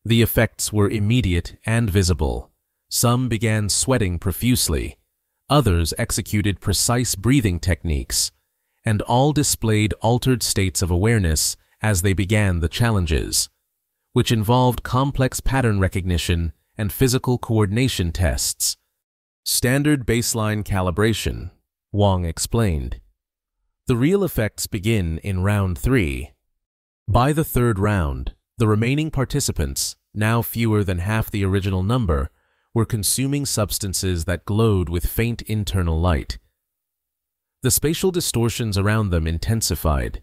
The effects were immediate and visible. Some began sweating profusely. Others executed precise breathing techniques, and all displayed altered states of awareness as they began the challenges, which involved complex pattern recognition and physical coordination tests. Standard baseline calibration, Wang explained. The real effects begin in round 3. By the third round, the remaining participants, now fewer than half the original number, were consuming substances that glowed with faint internal light. The spatial distortions around them intensified,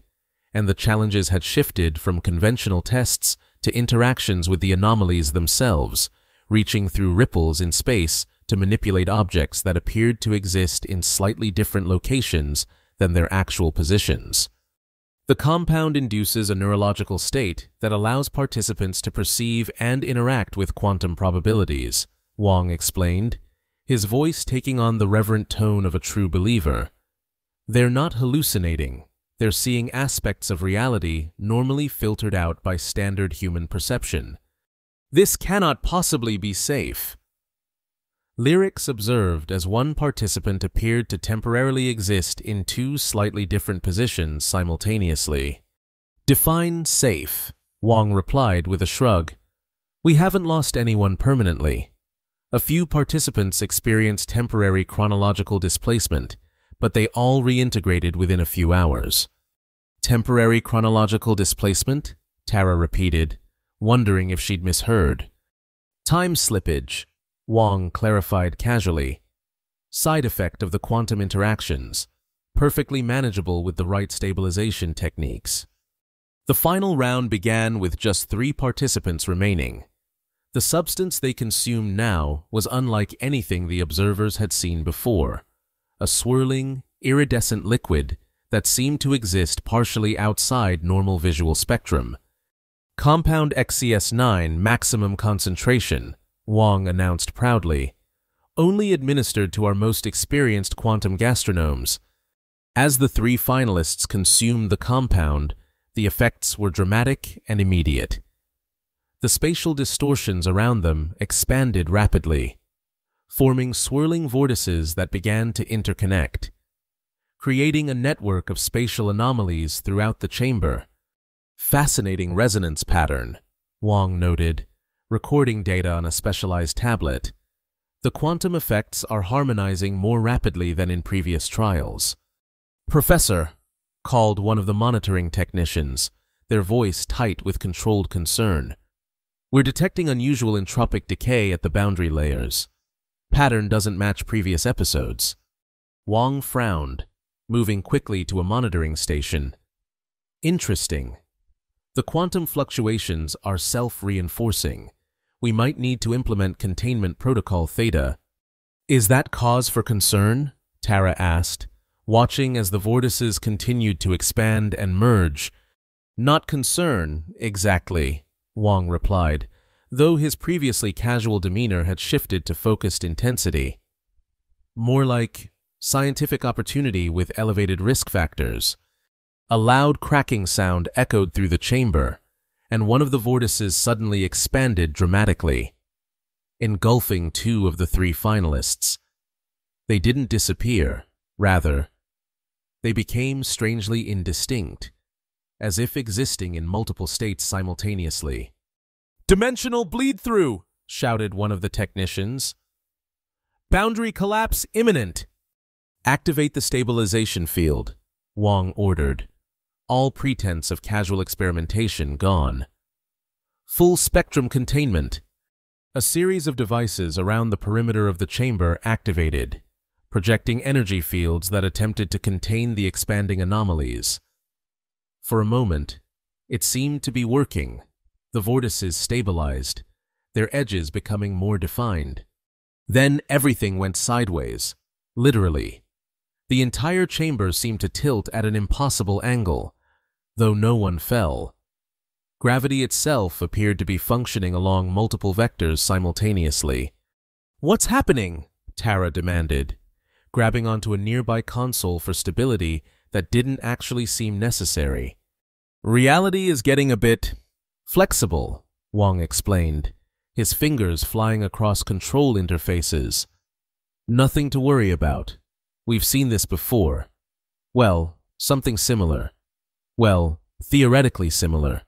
and the challenges had shifted from conventional tests to interactions with the anomalies themselves, reaching through ripples in space to manipulate objects that appeared to exist in slightly different locations than their actual positions. The compound induces a neurological state that allows participants to perceive and interact with quantum probabilities, Wang explained, his voice taking on the reverent tone of a true believer. They're not hallucinating. They're seeing aspects of reality normally filtered out by standard human perception. This cannot possibly be safe. Lyrics observed as one participant appeared to temporarily exist in two slightly different positions simultaneously. Define safe, Wang replied with a shrug. We haven't lost anyone permanently. A few participants experienced temporary chronological displacement, but they all reintegrated within a few hours. Temporary chronological displacement? Tara repeated, wondering if she'd misheard. Time slippage, Wang clarified casually. Side effect of the quantum interactions, perfectly manageable with the right stabilization techniques. The final round began with just 3 participants remaining. The substance they consumed now was unlike anything the observers had seen before, a swirling, iridescent liquid that seemed to exist partially outside normal visual spectrum. Compound XCS9 maximum concentration, Wang announced proudly, only administered to our most experienced quantum gastronomes. As the 3 finalists consumed the compound, the effects were dramatic and immediate. The spatial distortions around them expanded rapidly, forming swirling vortices that began to interconnect, creating a network of spatial anomalies throughout the chamber. Fascinating resonance pattern, Wang noted, recording data on a specialized tablet. The quantum effects are harmonizing more rapidly than in previous trials. Professor, called one of the monitoring technicians, their voice tight with controlled concern. We're detecting unusual entropic decay at the boundary layers. Pattern doesn't match previous episodes. Wang frowned, moving quickly to a monitoring station. Interesting. The quantum fluctuations are self-reinforcing. We might need to implement containment protocol theta. Is that cause for concern? Tara asked, watching as the vortices continued to expand and merge. Not concern, exactly, Wang replied, though his previously casual demeanor had shifted to focused intensity. More like scientific opportunity with elevated risk factors. A loud cracking sound echoed through the chamber, and one of the vortices suddenly expanded dramatically, engulfing 2 of the 3 finalists. They didn't disappear, rather, They became strangely indistinct, as if existing in multiple states simultaneously. "Dimensional bleed-through!" shouted one of the technicians. "Boundary collapse imminent!" "Activate the stabilization field," Wong ordered, all pretense of casual experimentation gone. "Full spectrum containment." A series of devices around the perimeter of the chamber activated, projecting energy fields that attempted to contain the expanding anomalies. For a moment, it seemed to be working. The vortices stabilized, their edges becoming more defined. Then everything went sideways, literally. The entire chamber seemed to tilt at an impossible angle, though no one fell. Gravity itself appeared to be functioning along multiple vectors simultaneously. "What's happening?" Tara demanded, grabbing onto a nearby console for stability that didn't actually seem necessary. "Reality is getting a bit flexible," Wong explained, his fingers flying across control interfaces. "Nothing to worry about. We've seen this before. Well, something similar. Well, theoretically similar."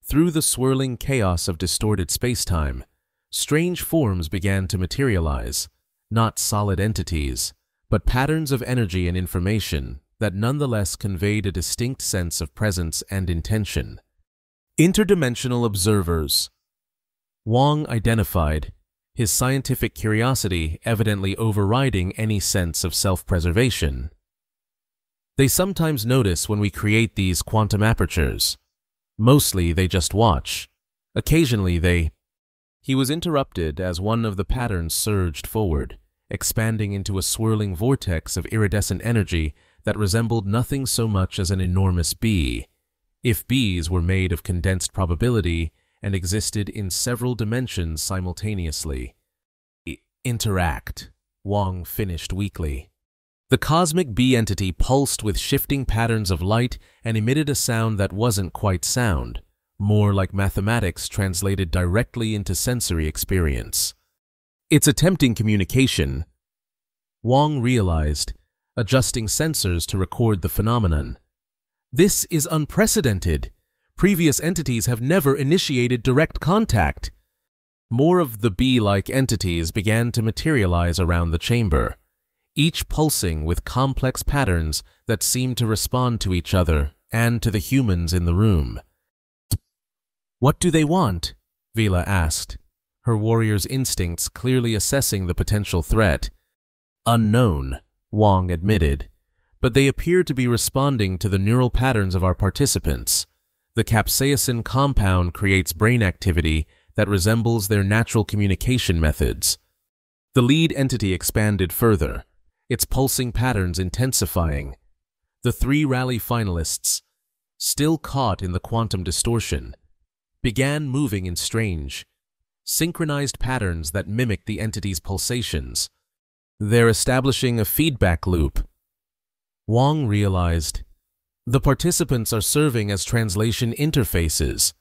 Through the swirling chaos of distorted spacetime, strange forms began to materialize, not solid entities, but patterns of energy and information that nonetheless conveyed a distinct sense of presence and intention. Interdimensional observers. Wong identified, his scientific curiosity evidently overriding any sense of self-preservation. "They sometimes notice when we create these quantum apertures. Mostly they just watch. Occasionally they—" He was interrupted as one of the patterns surged forward, expanding into a swirling vortex of iridescent energy that resembled nothing so much as an enormous bee, if bees were made of condensed probability and existed in several dimensions simultaneously. "Interact," Wong finished weakly. The cosmic bee entity pulsed with shifting patterns of light and emitted a sound that wasn't quite sound, more like mathematics translated directly into sensory experience. "It's attempting communication," Wong realized, adjusting sensors to record the phenomenon. "This is unprecedented. Previous entities have never initiated direct contact." More of the bee-like entities began to materialize around the chamber, each pulsing with complex patterns that seemed to respond to each other and to the humans in the room. "What do they want?" Vila asked, her warrior's instincts clearly assessing the potential threat. "Unknown," Wong admitted, "but they appear to be responding to the neural patterns of our participants. The capsaicin compound creates brain activity that resembles their natural communication methods." The lead entity expanded further, its pulsing patterns intensifying. The three rally finalists, still caught in the quantum distortion, began moving in strange, synchronized patterns that mimicked the entity's pulsations. "They're establishing a feedback loop," Wong realized. "The participants are serving as translation interfaces."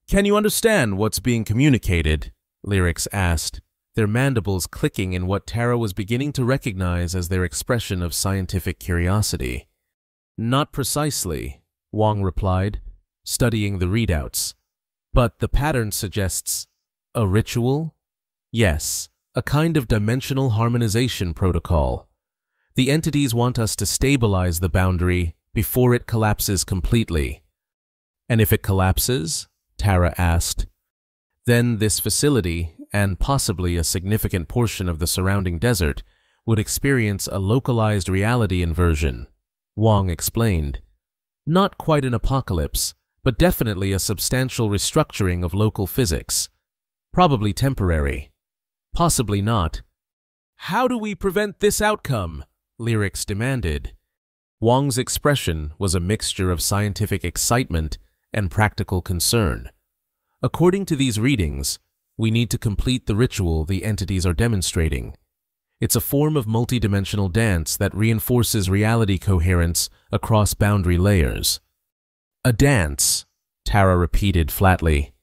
"Can you understand what's being communicated?" Lyrics asked, their mandibles clicking in what Tara was beginning to recognize as their expression of scientific curiosity. "Not precisely," Wong replied, studying the readouts. "But the pattern suggests a ritual? Yes, a kind of dimensional harmonization protocol. The entities want us to stabilize the boundary before it collapses completely." "And if it collapses?" Tara asked. "Then this facility, and possibly a significant portion of the surrounding desert, would experience a localized reality inversion," Wong explained. "Not quite an apocalypse, but definitely a substantial restructuring of local physics. Probably temporary. Possibly not." "How do we prevent this outcome?" Lyrics demanded. Wong's expression was a mixture of scientific excitement and practical concern. "According to these readings, we need to complete the ritual the entities are demonstrating. It's a form of multidimensional dance that reinforces reality coherence across boundary layers." "A dance," Tara repeated flatly.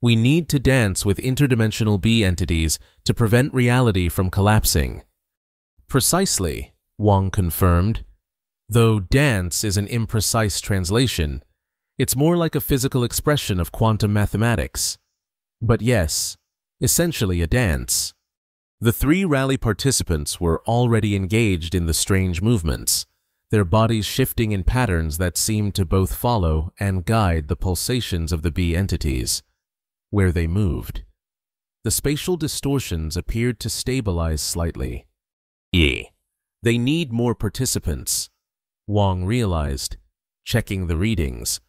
"We need to dance with interdimensional bee entities to prevent reality from collapsing." "Precisely," Wong confirmed. Though dance is an imprecise translation, it's more like a physical expression of quantum mathematics. But yes, essentially a dance. The three rally participants were already engaged in the strange movements, their bodies shifting in patterns that seemed to both follow and guide the pulsations of the B entities, where they moved. The spatial distortions appeared to stabilize slightly. They need more participants, Wang realized, checking the readings.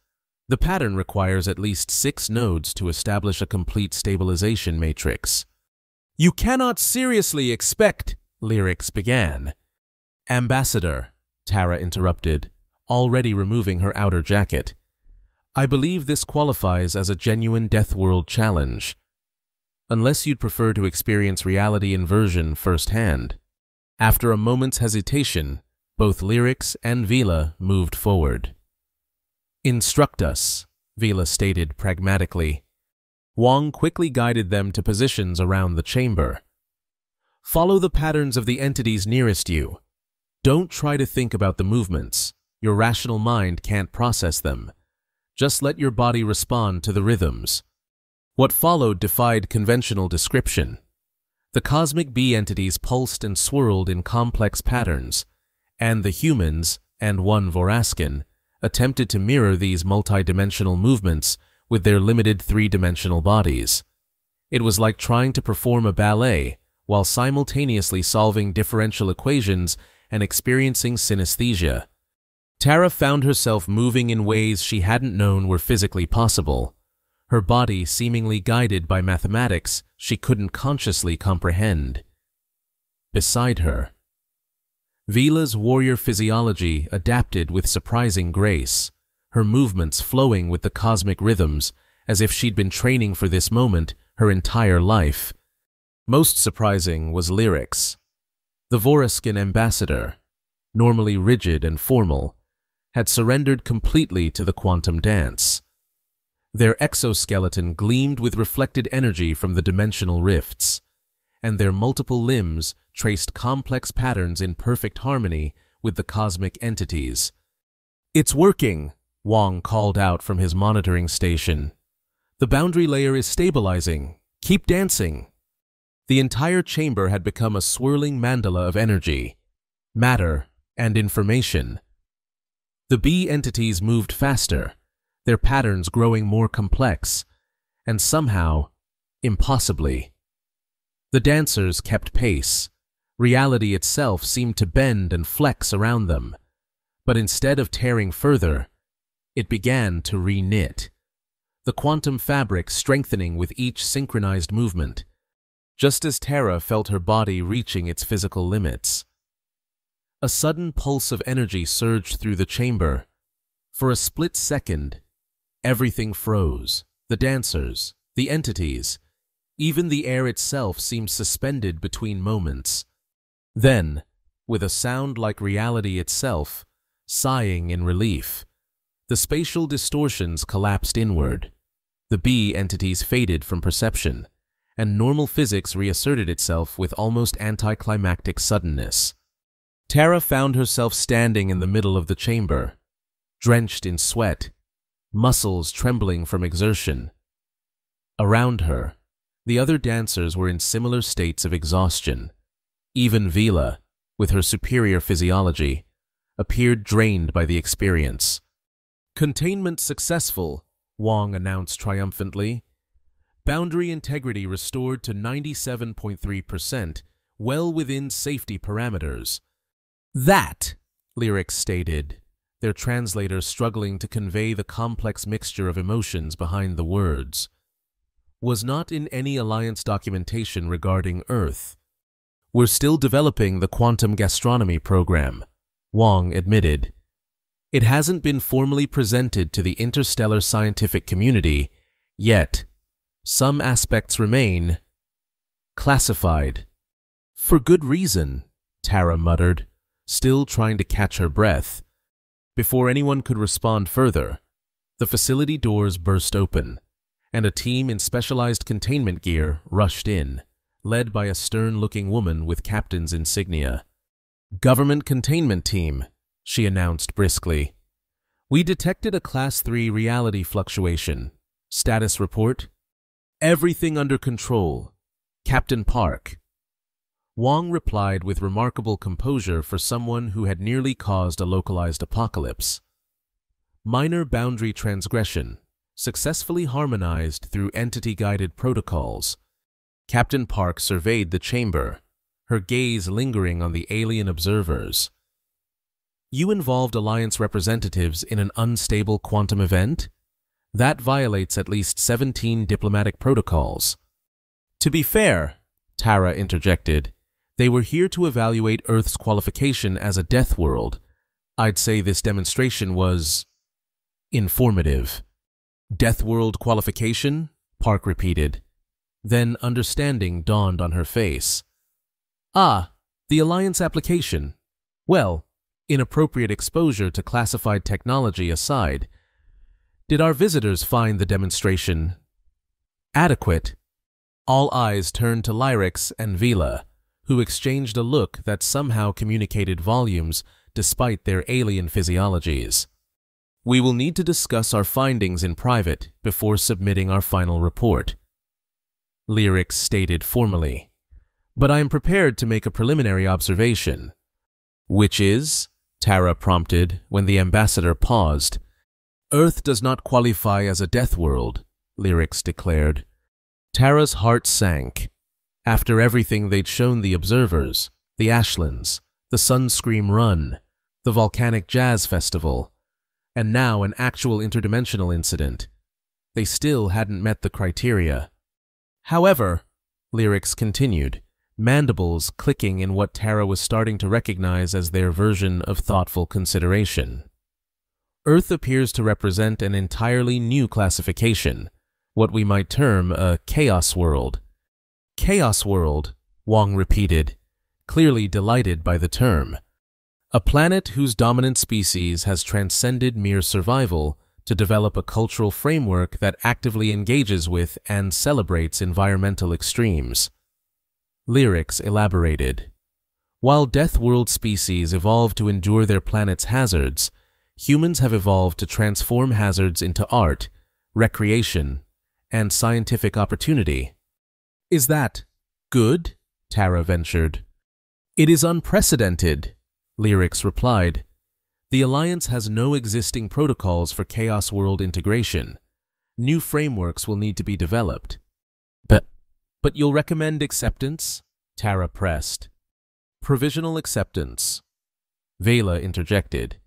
The pattern requires at least 6 nodes to establish a complete stabilization matrix. "You cannot seriously expect," Lyrics began. "Ambassador," Tara interrupted, already removing her outer jacket. "I believe this qualifies as a genuine Deathworld challenge. Unless you'd prefer to experience reality inversion firsthand." After a moment's hesitation, both Lyrics and Vila moved forward. "Instruct us," Vila stated pragmatically. Wang quickly guided them to positions around the chamber. "Follow the patterns of the entities nearest you. Don't try to think about the movements. Your rational mind can't process them. Just let your body respond to the rhythms." What followed defied conventional description. The cosmic B entities pulsed and swirled in complex patterns, and the humans, and one Voraskin, attempted to mirror these multidimensional movements with their limited 3-dimensional bodies. It was like trying to perform a ballet while simultaneously solving differential equations and experiencing synesthesia. Tara found herself moving in ways she hadn't known were physically possible, her body seemingly guided by mathematics she couldn't consciously comprehend. Beside her, Vila's warrior physiology adapted with surprising grace, her movements flowing with the cosmic rhythms as if she'd been training for this moment her entire life. Most surprising was Lyrics. The Voraskin ambassador, normally rigid and formal, had surrendered completely to the quantum dance. Their exoskeleton gleamed with reflected energy from the dimensional rifts, and their multiple limbs traced complex patterns in perfect harmony with the cosmic entities. "It's working," Wang called out from his monitoring station. "The boundary layer is stabilizing. Keep dancing." The entire chamber had become a swirling mandala of energy, matter, and information. The B entities moved faster, their patterns growing more complex, and somehow, impossibly. The dancers kept pace. Reality itself seemed to bend and flex around them, but instead of tearing further, it began to re-knit, the quantum fabric strengthening with each synchronized movement, just as Tara felt her body reaching its physical limits. A sudden pulse of energy surged through the chamber. For a split second, everything froze. The dancers, the entities, even the air itself seemed suspended between moments. Then, with a sound like reality itself, sighing in relief, the spatial distortions collapsed inward. The B entities faded from perception, and normal physics reasserted itself with almost anticlimactic suddenness. Tara found herself standing in the middle of the chamber, drenched in sweat, muscles trembling from exertion. Around her, the other dancers were in similar states of exhaustion. Even Vila, with her superior physiology, appeared drained by the experience. "Containment successful," Wang announced triumphantly. "Boundary integrity restored to 97.3%, well within safety parameters." "That," Lyrics stated, their translator struggling to convey the complex mixture of emotions behind the words, "was not in any alliance documentation regarding Earth. We're still developing the quantum gastronomy program," Wang admitted. "It hasn't been formally presented to the interstellar scientific community yet. Some aspects remain classified." "For good reason," Tara muttered, still trying to catch her breath. Before anyone could respond further, the facility doors burst open, and a team in specialized containment gear rushed in, led by a stern-looking woman with captain's insignia. "Government Containment Team," she announced briskly. "We detected a Class 3 reality fluctuation. Status report? Everything under control. Captain Park." Wong replied with remarkable composure for someone who had nearly caused a localized apocalypse. "Minor boundary transgression, successfully harmonized through entity-guided protocols." Captain Park surveyed the chamber, her gaze lingering on the alien observers. "You involved Alliance representatives in an unstable quantum event? That violates at least 17 diplomatic protocols." "To be fair," Tara interjected, "they were here to evaluate Earth's qualification as a Deathworld. I'd say this demonstration was informative." "Deathworld qualification?" Park repeated. Then understanding dawned on her face. "Ah, the Alliance application. Well, inappropriate exposure to classified technology aside, did our visitors find the demonstration adequate?" All eyes turned to Lyrix and Vila, who exchanged a look that somehow communicated volumes despite their alien physiologies. "We will need to discuss our findings in private before submitting our final report," Lyrix stated formally. "But I am prepared to make a preliminary observation." "Which is?" Tara prompted when the ambassador paused. "Earth does not qualify as a Deathworld," Lyrix declared. Tara's heart sank. After everything they'd shown the observers, the Ashlands, the Sunscream Run, the volcanic jazz festival, and now an actual interdimensional incident, they still hadn't met the criteria. "However," Lyrix continued, mandibles clicking in what Tara was starting to recognize as their version of thoughtful consideration, "Earth appears to represent an entirely new classification, what we might term a chaos world." "Chaos world," Wong repeated, clearly delighted by the term. "A planet whose dominant species has transcended mere survival to develop a cultural framework that actively engages with and celebrates environmental extremes." Lyrix elaborated. "While Deathworld species evolved to endure their planet's hazards, humans have evolved to transform hazards into art, recreation, and scientific opportunity." "Is that good?" Tara ventured. "It is unprecedented," Lyrix replied. "The Alliance has no existing protocols for Chaos World integration. New frameworks will need to be developed." But you'll recommend acceptance?" Tara pressed. "Provisional acceptance," Vela interjected.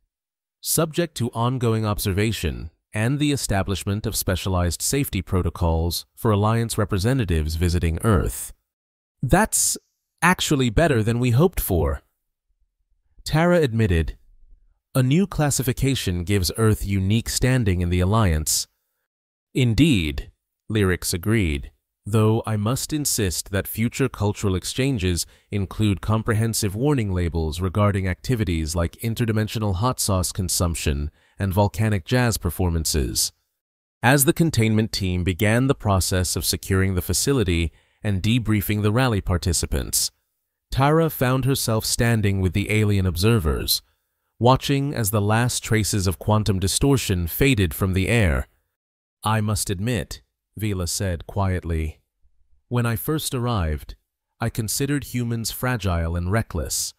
"Subject to ongoing observation and the establishment of specialized safety protocols for Alliance representatives visiting Earth." "That's actually better than we hoped for," Tara admitted. "A new classification gives Earth unique standing in the Alliance." "Indeed," Lyrix agreed, "though I must insist that future cultural exchanges include comprehensive warning labels regarding activities like interdimensional hot sauce consumption and volcanic jazz performances." As the containment team began the process of securing the facility and debriefing the rally participants, Tara found herself standing with the alien observers, watching as the last traces of quantum distortion faded from the air. "I must admit," Vila said quietly, "when I first arrived, I considered humans fragile and reckless.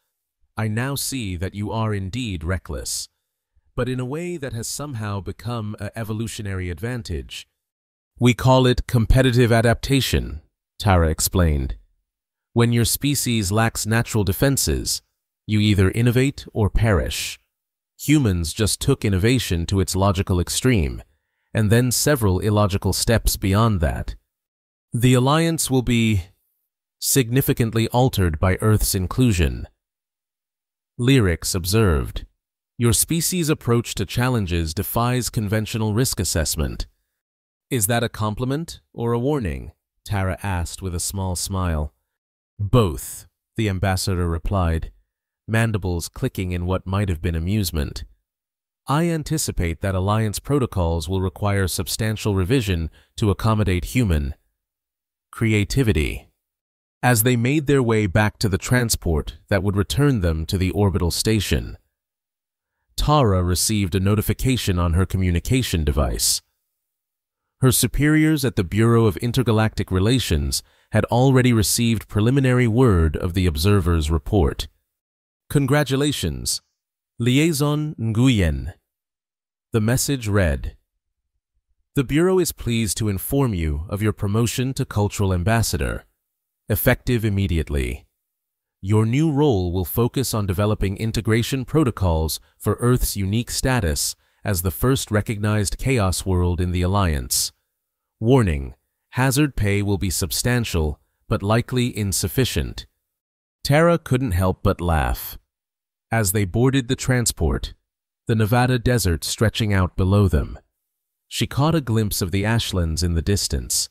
I now see that you are indeed reckless, but in a way that has somehow become an evolutionary advantage." "We call it competitive adaptation," Tara explained. "When your species lacks natural defenses, you either innovate or perish. Humans just took innovation to its logical extreme, and then several illogical steps beyond that. The Alliance will be significantly altered by Earth's inclusion." Lyrix observed, "Your species' approach to challenges defies conventional risk assessment." "Is that a compliment or a warning?" Tara asked with a small smile. "Both," the ambassador replied, mandibles clicking in what might have been amusement. "I anticipate that Alliance protocols will require substantial revision to accommodate human creativity." As they made their way back to the transport that would return them to the orbital station, Tara received a notification on her communication device. Her superiors at the Bureau of Intergalactic Relations had already received preliminary word of the observer's report. Congratulations, Liaison Nguyen. The message read, "The Bureau is pleased to inform you of your promotion to Cultural Ambassador, effective immediately. Your new role will focus on developing integration protocols for Earth's unique status as the first recognized Chaos world in the Alliance. Warning, hazard pay will be substantial, but likely insufficient." Tara couldn't help but laugh. As they boarded the transport, the Nevada desert stretching out below them, she caught a glimpse of the Ashlands in the distance,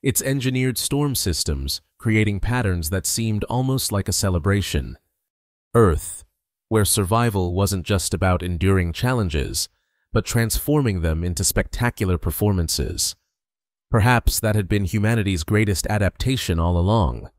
its engineered storm systems creating patterns that seemed almost like a celebration. Earth, where survival wasn't just about enduring challenges, but transforming them into spectacular performances. Perhaps that had been humanity's greatest adaptation all along.